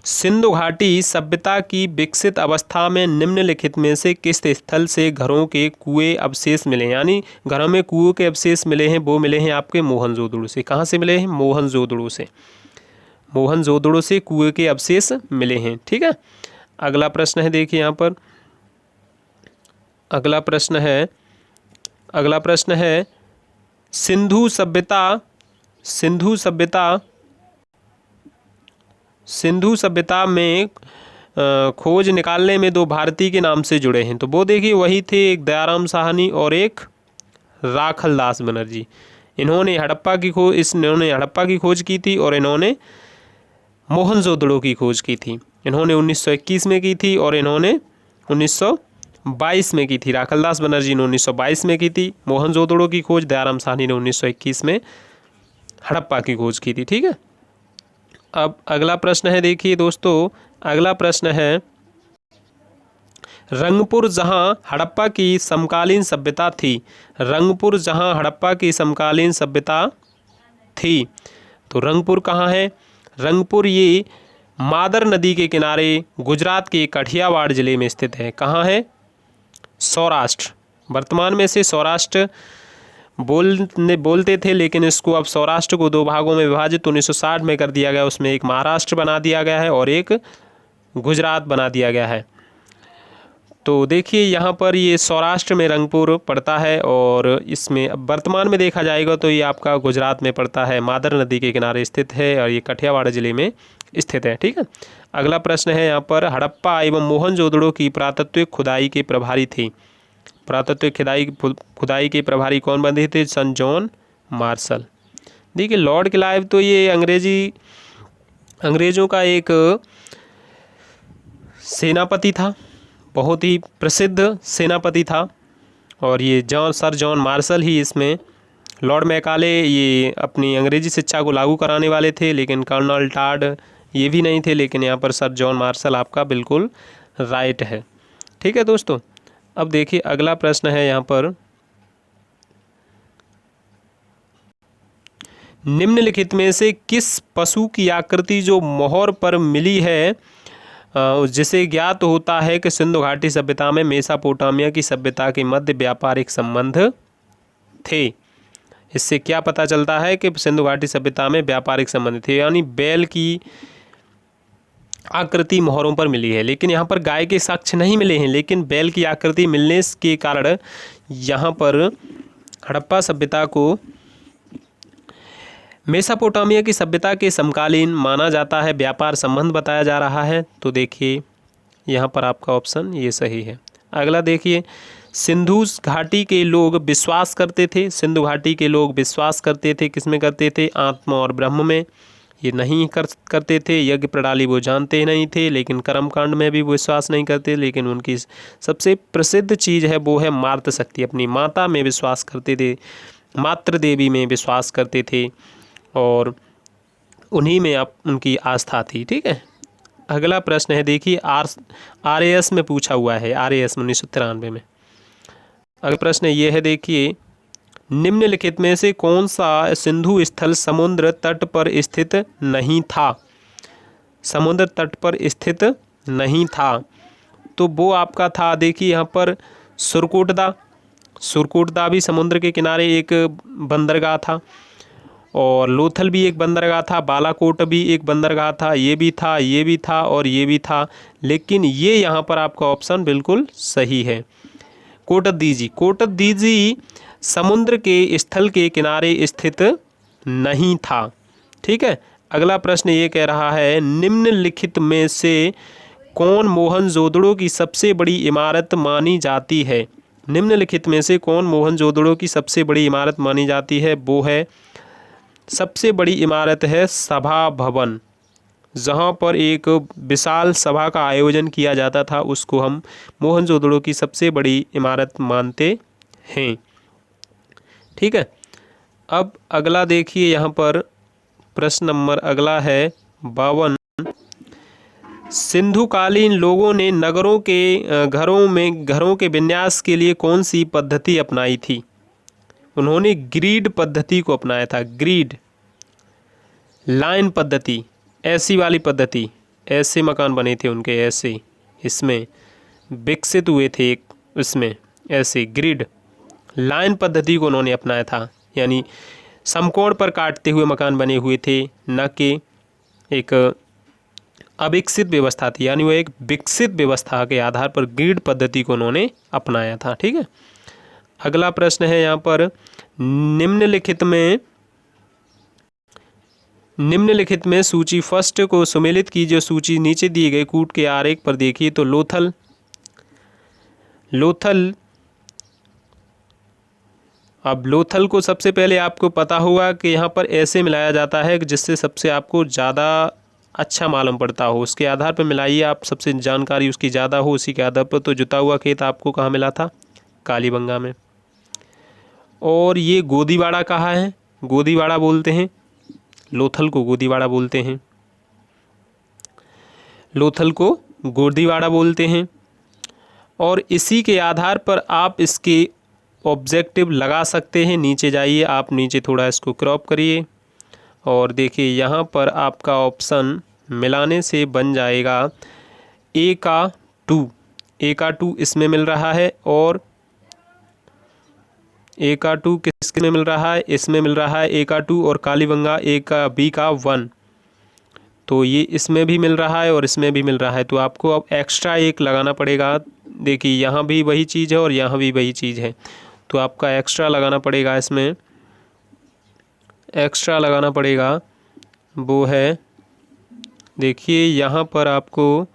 [SPEAKER 1] सिंधु घाटी सभ्यता की विकसित अवस्था में निम्नलिखित में से किस स्थल से घरों के कुएं अवशेष मिले? यानी घरों में कुओं के अवशेष मिले हैं, वो मिले हैं आपके मोहनजोदड़ो से। कहाँ से मिले हैं? मोहनजोदड़ो से। मोहनजोदड़ो से कुएं के अवशेष मिले हैं। ठीक है, अगला प्रश्न है, देखिए यहाँ पर अगला प्रश्न है सिंधु सभ्यता में खोज निकालने में दो भारतीय के नाम से जुड़े हैं, तो वो देखिए वही थे, एक दयाराम साहनी और एक राखलदास बनर्जी। इन्होंने हड़प्पा की खोज की थी और इन्होंने मोहनजोदड़ो की खोज की थी। इन्होंने 1921 में की थी और इन्होंने 1922 में की थी। राखलदास बनर्जी ने 1922 में की थी मोहनजोदड़ो की खोज, दयाराम साहनी ने 1921 में हड़प्पा की खोज की थी। ठीक है, अब अगला प्रश्न है, देखिए दोस्तों अगला प्रश्न है, रंगपुर जहां हड़प्पा की समकालीन सभ्यता थी, रंगपुर जहां हड़प्पा की समकालीन सभ्यता थी, तो रंगपुर कहाँ है? रंगपुर ये मादर नदी के किनारे गुजरात के काठियावाड़ जिले में स्थित है। कहाँ है? सौराष्ट्र। वर्तमान में से सौराष्ट्र बोलते थे, लेकिन इसको अब सौराष्ट्र को दो भागों में विभाजित 1960 में कर दिया गया। उसमें एक महाराष्ट्र बना दिया गया है और एक गुजरात बना दिया गया है। तो देखिए यहाँ पर ये सौराष्ट्र में रंगपुर पड़ता है और इसमें अब वर्तमान में देखा जाएगा तो ये आपका गुजरात में पड़ता है, मादर नदी के किनारे स्थित है और ये काठियावाड़ जिले में स्थित है। ठीक है, अगला प्रश्न है यहाँ पर, हड़प्पा एवं मोहनजोदड़ो की पुरातत्विक खुदाई के प्रभारी थे। पुरातत्विक खुदाई के प्रभारी कौन बने थे? सन जॉन मार्शल। देखिए लॉर्ड क्लाइव तो ये अंग्रेज़ों का एक सेनापति था, बहुत ही प्रसिद्ध सेनापति था, और ये सर जॉन मार्शल ही इसमें, लॉर्ड मैकाले ये अपनी अंग्रेज़ी शिक्षा को लागू कराने वाले थे, लेकिन कर्नल टाड ये भी नहीं थे, लेकिन यहाँ पर सर जॉन मार्शल आपका बिल्कुल राइट है। ठीक है दोस्तों, अब देखिए अगला प्रश्न है यहाँ पर, निम्नलिखित में से किस पशु की आकृति जो मोहर पर मिली है जिसे ज्ञात होता है कि सिंधु घाटी सभ्यता में मेसोपोटामिया की सभ्यता के मध्य व्यापारिक संबंध थे? इससे क्या पता चलता है कि सिंधु घाटी सभ्यता में व्यापारिक संबंध थे, यानी बैल की आकृति मोहरों पर मिली है, लेकिन यहाँ पर गाय के साक्ष्य नहीं मिले हैं, लेकिन बैल की आकृति मिलने के कारण यहाँ पर हड़प्पा सभ्यता को मेसोपोटामिया की सभ्यता के समकालीन माना जाता है, व्यापार संबंध बताया जा रहा है। तो देखिए यहाँ पर आपका ऑप्शन ये सही है। अगला देखिए, सिंधु घाटी के लोग विश्वास करते थे, सिंधु घाटी के लोग विश्वास करते थे, किसमें करते थे? आत्मा और ब्रह्म में। ये नहीं करते थे, यज्ञ प्रणाली वो जानते नहीं थे, लेकिन कर्मकांड में भी वो विश्वास नहीं करते, लेकिन उनकी सबसे प्रसिद्ध चीज़ है वो है मातृ शक्ति, अपनी माता में विश्वास करते थे, मातृ देवी में विश्वास करते थे और उन्हीं में अब उनकी आस्था थी। ठीक है, अगला प्रश्न है, देखिए RAS में पूछा हुआ है, RAS 1993 में। अगला प्रश्न ये है, देखिए निम्नलिखित में से कौन सा सिंधु स्थल समुद्र तट पर स्थित नहीं था? समुद्र तट पर स्थित नहीं था, तो वो आपका था, देखिए यहाँ पर सुरकोटदा भी समुद्र के किनारे एक बंदरगाह था, और लोथल भी एक बंदरगाह था, बालाकोट भी एक बंदरगाह था, ये भी था, ये भी था और ये भी था, लेकिन ये यहाँ पर आपका ऑप्शन बिल्कुल सही है, कोटद्दीजी समुद्र के स्थल के किनारे स्थित नहीं था। ठीक है, अगला प्रश्न ये कह रहा है, निम्नलिखित में से कौन मोहनजोदड़ो की सबसे बड़ी इमारत मानी जाती है? निम्नलिखित में से कौन मोहनजोदड़ो की सबसे बड़ी इमारत मानी जाती है? वो है, सबसे बड़ी इमारत है सभा भवन। जहाँ पर एक विशाल सभा का आयोजन किया जाता था, उसको हम मोहनजोदड़ो की सबसे बड़ी इमारत मानते हैं। ठीक है। अब अगला देखिए, यहाँ पर प्रश्न नंबर अगला है 52। सिंधुकालीन लोगों ने नगरों के घरों के विन्यास के लिए कौन सी पद्धति अपनाई थी? उन्होंने ग्रिड पद्धति को अपनाया था। ग्रिड, लाइन पद्धति, ऐसी वाली पद्धति, ऐसे मकान बने थे उनके, ऐसे इसमें विकसित हुए थे एक, इसमें ऐसे ग्रिड लाइन पद्धति को उन्होंने अपनाया था, यानी समकोण पर काटते हुए मकान बने हुए थे, न कि एक अविकसित व्यवस्था थी, यानी वो एक विकसित व्यवस्था के आधार पर ग्रिड पद्धति को उन्होंने अपनाया था। ठीक है। अगला प्रश्न है यहाँ पर, निम्नलिखित में सूची फर्स्ट को सुमेलित कीजिए। सूची नीचे दी गई कूट के आरेख पर देखिए तो लोथल अब लोथल को सबसे पहले आपको पता होगा कि यहाँ पर ऐसे मिलाया जाता है जिससे सबसे आपको ज़्यादा अच्छा मालूम पड़ता हो, उसके आधार पर मिलाइए आप, सबसे जानकारी उसकी ज़्यादा हो उसी के आधार पर। तो जुता हुआ खेत आपको कहाँ मिला था? कालीबंगा में। और ये गोदीवाड़ा कहाँ है? गोदीवाड़ा बोलते हैं, लोथल को गोदीवाड़ा बोलते हैं, लोथल को गोदीवाड़ा बोलते हैं। और इसी के आधार पर आप इसके ऑब्जेक्टिव लगा सकते हैं। नीचे जाइए आप, नीचे थोड़ा इसको क्रॉप करिए और देखिए यहाँ पर आपका ऑप्शन मिलाने से बन जाएगा ए का 2 इसमें मिल रहा है, और ए का 2 किसके में मिल रहा है? इसमें मिल रहा है ए का 2, और कालीबंगा ए का बी का 1, तो ये इसमें भी मिल रहा है और इसमें भी मिल रहा है। तो आपको अब एक्स्ट्रा एक लगाना पड़ेगा। देखिए यहाँ भी वही चीज़ है और यहाँ भी वही चीज़ है, तो आपका एक्स्ट्रा लगाना पड़ेगा, इसमें एक्स्ट्रा लगाना पड़ेगा। वो है, देखिए यहाँ पर आपको,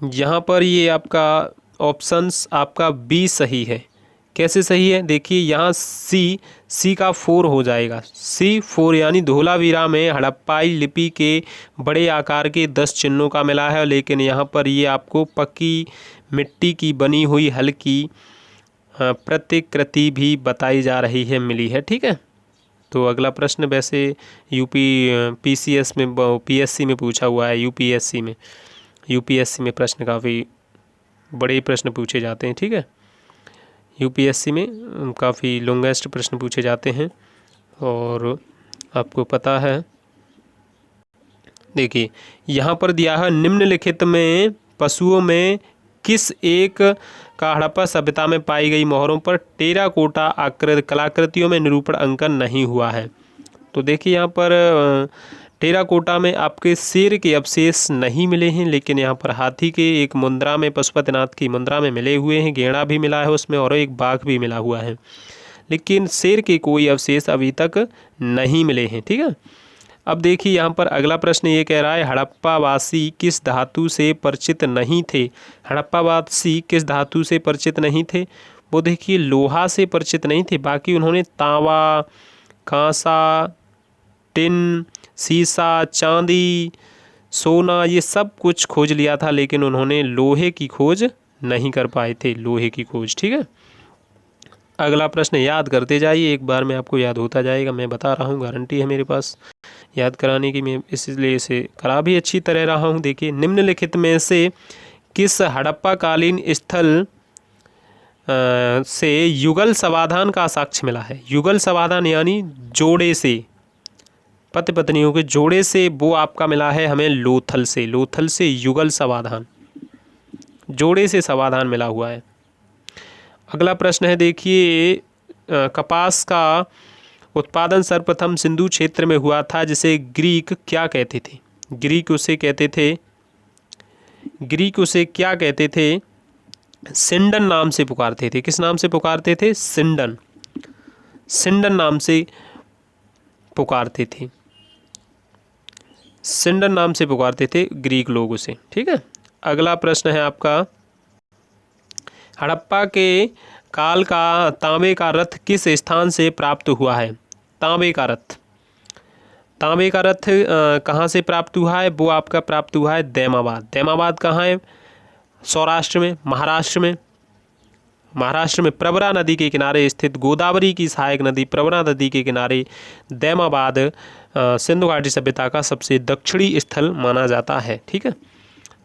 [SPEAKER 1] यहाँ पर ये आपका ऑप्शंस आपका बी सही है। कैसे सही है? देखिए यहाँ सी का 4 हो जाएगा। C4 यानी धोलावीरा में हड़प्पाई लिपि के बड़े आकार के 10 चिन्हों का मिला है, लेकिन यहाँ पर ये आपको पक्की मिट्टी की बनी हुई हल्की प्रतिकृति भी बताई जा रही है, मिली है। ठीक है। तो अगला प्रश्न वैसे PCS में PSC में पूछा हुआ है, यूपीएससी में प्रश्न काफ़ी बड़े प्रश्न पूछे जाते हैं। ठीक है। यूपीएससी में काफ़ी लॉन्गेस्ट प्रश्न पूछे जाते हैं और आपको पता है। देखिए यहाँ पर दिया है, निम्नलिखित में पशुओं में किस एक का हड़प्पा सभ्यता में पाई गई मोहरों पर टेराकोटा कलाकृतियों में निरूपण अंकन नहीं हुआ है? तो देखिए यहाँ पर टेराकोटा में आपके शेर के अवशेष नहीं मिले हैं, लेकिन यहाँ पर हाथी के एक मुद्रा में, पशुपतिनाथ की मुद्रा में मिले हुए हैं, गेंडा भी मिला है उसमें और एक बाघ भी मिला हुआ है, लेकिन शेर के कोई अवशेष अभी तक नहीं मिले हैं। ठीक है। अब देखिए यहाँ पर अगला प्रश्न ये कह रहा है, हड़प्पावासी किस धातु से परिचित नहीं थे? हड़प्पावासी किस धातु से परिचित नहीं थे? वो देखिए लोहा से परिचित नहीं थे, बाकी उन्होंने तांबा, कांसा, टिन, सीसा, चांदी, सोना, ये सब कुछ खोज लिया था, लेकिन उन्होंने लोहे की खोज नहीं कर पाए थे, लोहे की खोज। ठीक है। अगला प्रश्न याद करते जाइए, एक बार में आपको याद होता जाएगा, मैं बता रहा हूँ, गारंटी है मेरे पास याद कराने की, मैं इसलिए इसे करा भी अच्छी तरह रहा हूँ। देखिए निम्नलिखित में से किस हड़प्पा कालीन स्थल से युगल समाधान का साक्ष्य मिला है? युगल समाधान यानी जोड़े से, पति पत्नियों के जोड़े से, वो आपका मिला है हमें लोथल से। लोथल से युगल समाधान, जोड़े से समाधान मिला हुआ है। अगला प्रश्न है, देखिए कपास का उत्पादन सर्वप्रथम सिंधु क्षेत्र में हुआ था, जिसे ग्रीक क्या कहते थे? ग्रीक उसे क्या कहते थे? सिंडन नाम से पुकारते थे। किस नाम से पुकारते थे? सिंडन। सिंडन नाम से पुकारते थे, सिंडन नाम से पुकारते थे ग्रीक लोग उसे। ठीक है, अगला प्रश्न है आपका, हड़प्पा के काल का तांबे का रथ किस स्थान से प्राप्त हुआ है? तांबे का रथ, तांबे का रथ कहाँ से प्राप्त हुआ है? वो आपका प्राप्त हुआ है दैमाबाद। दैमाबाद कहाँ है? सौराष्ट्र में, महाराष्ट्र में। महाराष्ट्र में प्रवरा नदी के किनारे स्थित गोदावरी की सहायक नदी प्रवरा नदी के किनारे दैमाबाद सिंधु घाटी सभ्यता का सबसे दक्षिणी स्थल माना जाता है। ठीक है,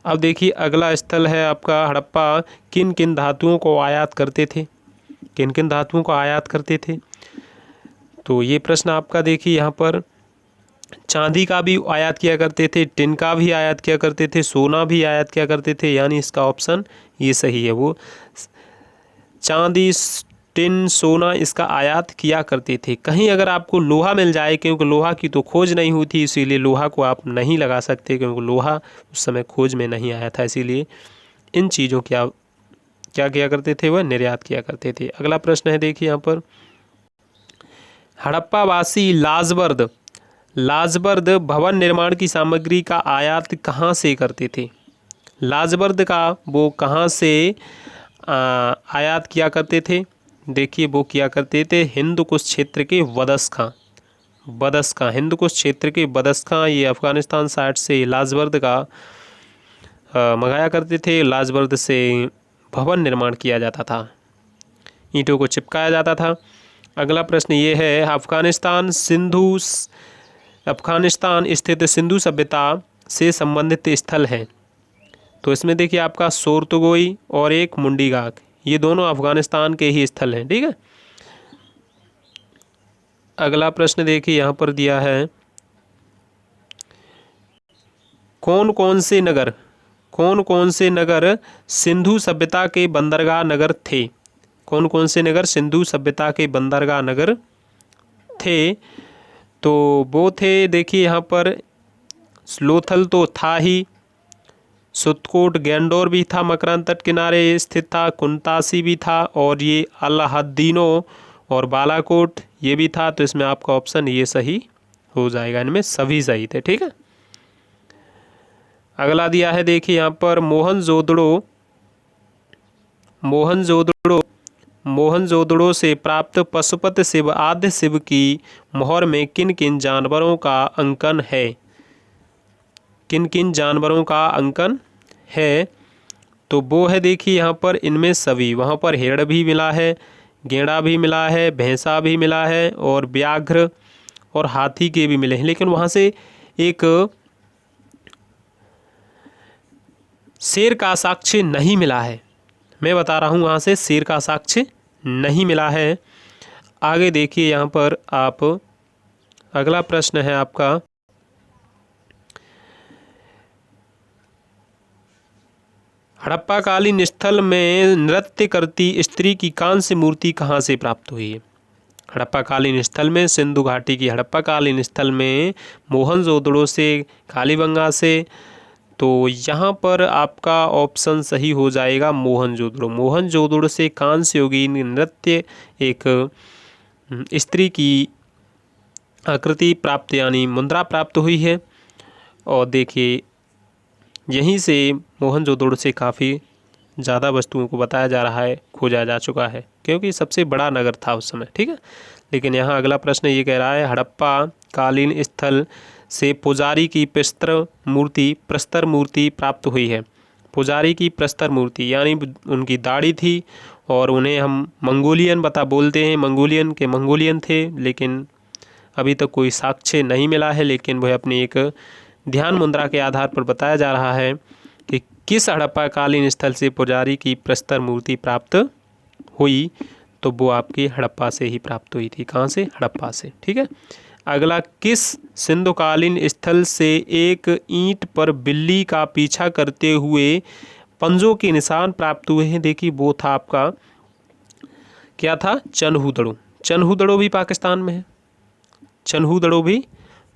[SPEAKER 1] अब देखिए अगला स्थल है आपका, हड़प्पा किन किन धातुओं को आयात करते थे? किन किन धातुओं को आयात करते थे? तो ये प्रश्न आपका देखिए यहाँ पर, चांदी का भी आयात किया करते थे, टिन का भी आयात किया करते थे, सोना भी आयात किया करते थे, यानी इसका ऑप्शन ये सही है। वो चांदी, टिन, सोना इसका आयात किया करते थे। कहीं अगर आपको लोहा मिल जाए, क्योंकि लोहा की तो खोज नहीं हुई थी इसीलिए लोहा को आप नहीं लगा सकते, क्योंकि लोहा उस समय खोज में नहीं आया था, इसीलिए इन चीज़ों की आप क्या किया करते थे? वह निर्यात किया करते थे। अगला प्रश्न है देखिए यहाँ पर, हड़प्पावासी लाजबर्द भवन निर्माण की सामग्री का आयात कहाँ से करते थे? लाजबर्द का वो कहाँ से आयात किया करते थे? देखिए वो किया करते थे हिंदकुश क्षेत्र के बदस्का, हिंदकुश क्षेत्र के बदस्का, ये अफ़गानिस्तान साइड से लाजबर्द का मंगाया करते थे। लाजबर्द से भवन निर्माण किया जाता था, ईंटों को चिपकाया जाता था। अगला प्रश्न ये है, अफ़गानिस्तान स्थित सिंधु सभ्यता से संबंधित स्थल है। तो इसमें देखिए आपका सोरतुगोई और एक मुंडीगाक, ये दोनों अफ़गानिस्तान के ही स्थल हैं। ठीक है, अगला प्रश्न देखिए यहाँ पर दिया है, कौन कौन से नगर सिंधु सभ्यता के बंदरगाह नगर थे? कौन कौन से नगर सिंधु सभ्यता के बंदरगाह नगर थे? तो वो थे देखिए यहाँ पर, लोथल तो था ही, सुतकोट गैंडोर भी था, मकरान तट किनारे स्थित था, कुंतासी भी था, और ये अलाहद्दीनो और बालाकोट ये भी था। तो इसमें आपका ऑप्शन ये सही हो जाएगा, इनमें सभी सही थे। ठीक है, अगला दिया है देखिए यहाँ पर, मोहनजोदड़ो से प्राप्त पशुपति शिव आद्य शिव की मोहर में किन किन जानवरों का अंकन है? किन किन जानवरों का अंकन है? तो वो है देखिए यहाँ पर, इनमें सभी, वहाँ पर हिरण भी मिला है, गेंडा भी मिला है, भैंसा भी मिला है, और व्याघ्र और हाथी के भी मिले हैं, लेकिन वहाँ से एक शेर का साक्ष्य नहीं मिला है। मैं बता रहा हूँ, वहाँ से शेर का साक्ष्य नहीं मिला है। आगे देखिए यहाँ पर आप, अगला प्रश्न है आपका, हड़प्पाकालीन स्थल में नृत्य करती स्त्री की कांस्य मूर्ति कहाँ से प्राप्त हुई है? हड़प्पाकालीन स्थल में, सिंधु घाटी की हड़प्पाकालीन स्थल में, मोहनजोदड़ो से, कालीबंगा से। तो यहाँ पर आपका ऑप्शन सही हो जाएगा मोहनजोदड़ो। मोहनजोदड़ो से कांस्य योगिनी नृत्य एक स्त्री की आकृति प्राप्त, यानी मुद्रा प्राप्त हुई है। और देखिए यहीं से मोहनजोदड़ो से काफ़ी ज़्यादा वस्तुओं को बताया जा रहा है, खोजा जा चुका है, क्योंकि सबसे बड़ा नगर था उस समय। ठीक है, लेकिन यहाँ अगला प्रश्न ये कह रहा है, हड़प्पा कालीन स्थल से पुजारी की प्रस्तर मूर्ति प्राप्त हुई है। पुजारी की प्रस्तर मूर्ति यानी उनकी दाढ़ी थी, और उन्हें हम मंगोलियन बोलते हैं, मंगोलियन थे, लेकिन अभी तक कोई साक्ष्य नहीं मिला है। लेकिन वह अपनी एक ध्यान मुद्रा के आधार पर बताया जा रहा है कि किस हड़प्पाकालीन स्थल से पुजारी की प्रस्तर मूर्ति प्राप्त हुई। तो वो आपकी हड़प्पा से ही प्राप्त हुई थी। कहाँ से? हड़प्पा से। ठीक है, अगला, किस सिंधुकालीन स्थल से एक ईंट पर बिल्ली का पीछा करते हुए पंजों के निशान प्राप्त हुए हैं? देखिए वो था आपका, क्या था? चन्हूदड़ो। चन्हूदड़ो भी पाकिस्तान में है, चन्हूदड़ो भी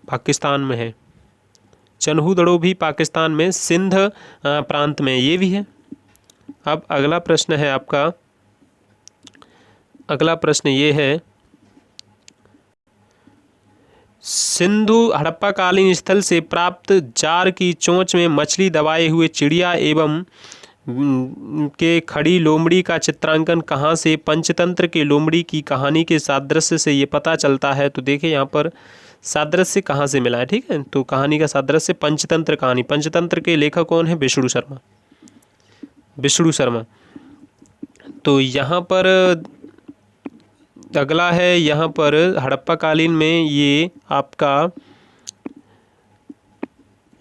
[SPEAKER 1] पाकिस्तान में है, चन्हूदड़ो भी पाकिस्तान में, सिंध प्रांत में ये भी है। अब अगला प्रश्न है आपका, अगला प्रश्न ये है, सिंधु हड़प्पाकालीन स्थल से प्राप्त जार की चोंच में मछली दबाए हुए चिड़िया एवं के खड़ी लोमड़ी का चित्रांकन कहाँ से पंचतंत्र के लोमड़ी की कहानी के सादृश्य से ये पता चलता है। तो देखिए यहाँ पर सादृश्य कहाँ से मिला है, ठीक है। तो कहानी का सादृश्य पंचतंत्र कहानी, पंचतंत्र के लेखक कौन है, विष्णु शर्मा, विष्णु शर्मा। तो यहाँ पर अगला है, यहाँ पर हड़प्पाकालीन में ये आपका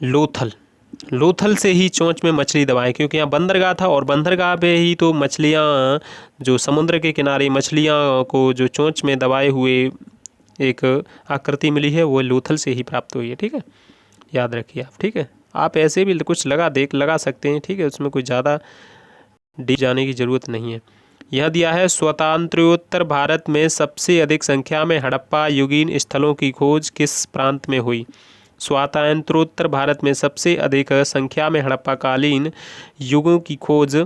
[SPEAKER 1] लोथल, लोथल से ही चोंच में मछली दबाए, क्योंकि यहाँ बंदरगाह था और बंदरगाह पे ही तो मछलियाँ, जो समुद्र के किनारे मछलियाँ को जो चोंच में दबाए हुए एक आकृति मिली है वो लोथल से ही प्राप्त हुई है, ठीक है, याद रखिए आप, ठीक है। आप ऐसे भी कुछ लगा सकते हैं, ठीक है, उसमें कोई ज़्यादा डीप जाने की ज़रूरत नहीं है। यह दिया है, स्वतंत्रोत्तर भारत में सबसे अधिक संख्या में हड़प्पा युगीन स्थलों की खोज किस प्रांत में हुई। स्वातंत्रोत्तर भारत में सबसे अधिक संख्या में हड़प्पाकालीन युगों की खोज,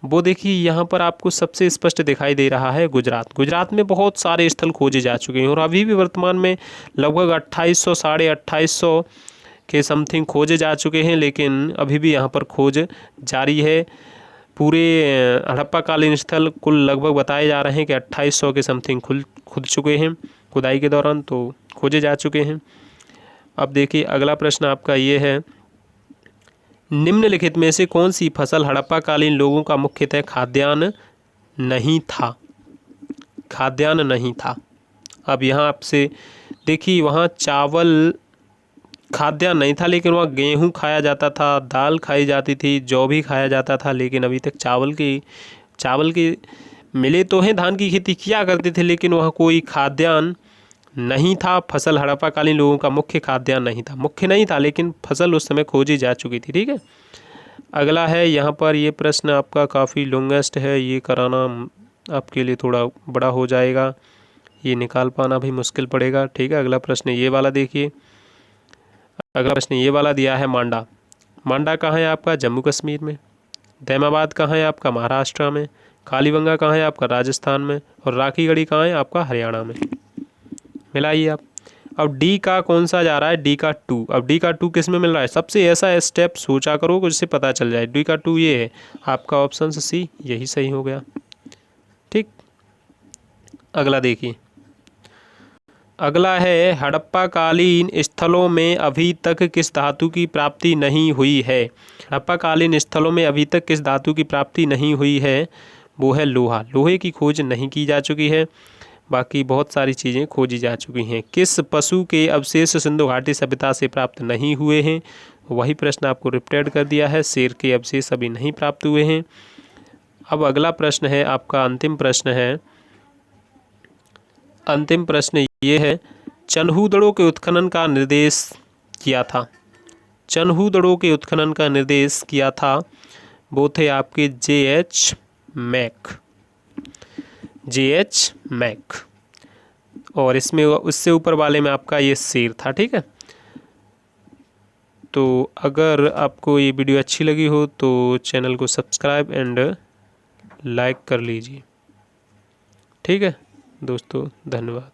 [SPEAKER 1] वो देखिए यहाँ पर आपको सबसे स्पष्ट दिखाई दे रहा है गुजरात। गुजरात में बहुत सारे स्थल खोजे जा चुके हैं और अभी भी वर्तमान में लगभग 2800 साढ़े 2800 के समथिंग खोजे जा चुके हैं, लेकिन अभी भी यहाँ पर खोज जारी है। पूरे हड़प्पाकालीन स्थल कुल लगभग बताए जा रहे हैं कि 2800 के समथिंग खुद चुके हैं खुदाई के दौरान, तो खोजे जा चुके हैं। अब देखिए अगला प्रश्न आपका ये है, निम्नलिखित में से कौन सी फसल हड़प्पाकालीन लोगों का मुख्यतः खाद्यान्न नहीं था, खाद्यान्न नहीं था। अब यहाँ आपसे देखिए, वहाँ चावल खाद्यान्न नहीं था, लेकिन वहाँ गेहूँ खाया जाता था, दाल खाई जाती थी, जौ भी खाया जाता था, लेकिन अभी तक चावल के मिले तो हैं, धान की खेती किया करते थे, लेकिन वहाँ कोई खाद्यान्न नहीं था। फसल हड़प्पाकालीन लोगों का मुख्य खाद्यान्न नहीं था, मुख्य नहीं था, लेकिन फसल उस समय खोजी जा चुकी थी, ठीक है। अगला है, यहाँ पर ये प्रश्न आपका काफ़ी लॉन्गेस्ट है, ये कराना आपके लिए थोड़ा बड़ा हो जाएगा, ये निकाल पाना भी मुश्किल पड़ेगा, ठीक है। अगला प्रश्न ये वाला देखिए, अगला प्रश्न ये वाला दिया है, मांडा, मांडा कहाँ है आपका, जम्मू कश्मीर में। दैमाबाद कहाँ है आपका, महाराष्ट्र में। कालीबंगा कहाँ है आपका, राजस्थान में। और राखीगढ़ी कहाँ है आपका, हरियाणा में। मिलाइए आप। अब डी का कौन सा जा रहा है, डी का 2। अब डी का 2 किस में मिल रहा है, सबसे ऐसा स्टेप सोचा करो कुछ से पता चल जाए। डी का 2 ये है आपका ऑप्शन सी, यही सही हो गया, ठीक। अगला देखिए, अगला है, हड़प्पाकालीन स्थलों में अभी तक किस धातु की प्राप्ति नहीं हुई है। हड़प्पाकालीन स्थलों में अभी तक किस धातु की प्राप्ति नहीं हुई है, वो है लोहा। लोहे की खोज नहीं की जा चुकी है, बाकी बहुत सारी चीज़ें खोजी जा चुकी हैं। किस पशु के अवशेष सिंधु घाटी सभ्यता से प्राप्त नहीं हुए हैं, वही प्रश्न आपको रिपीट कर दिया है, शेर के अवशेष अभी नहीं प्राप्त हुए हैं। अब अगला प्रश्न है आपका, अंतिम प्रश्न है, अंतिम प्रश्न ये है, चन्हूदड़ों के उत्खनन का निर्देश किया था, चन्हूदड़ों के उत्खनन का निर्देश किया था, वो थे आपके J.H. Mac, J.H. मैक। और इसमें उससे ऊपर वाले में आपका ये शेर था, ठीक है। तो अगर आपको ये वीडियो अच्छी लगी हो तो चैनल को सब्सक्राइब एंड लाइक कर लीजिए, ठीक है दोस्तों, धन्यवाद।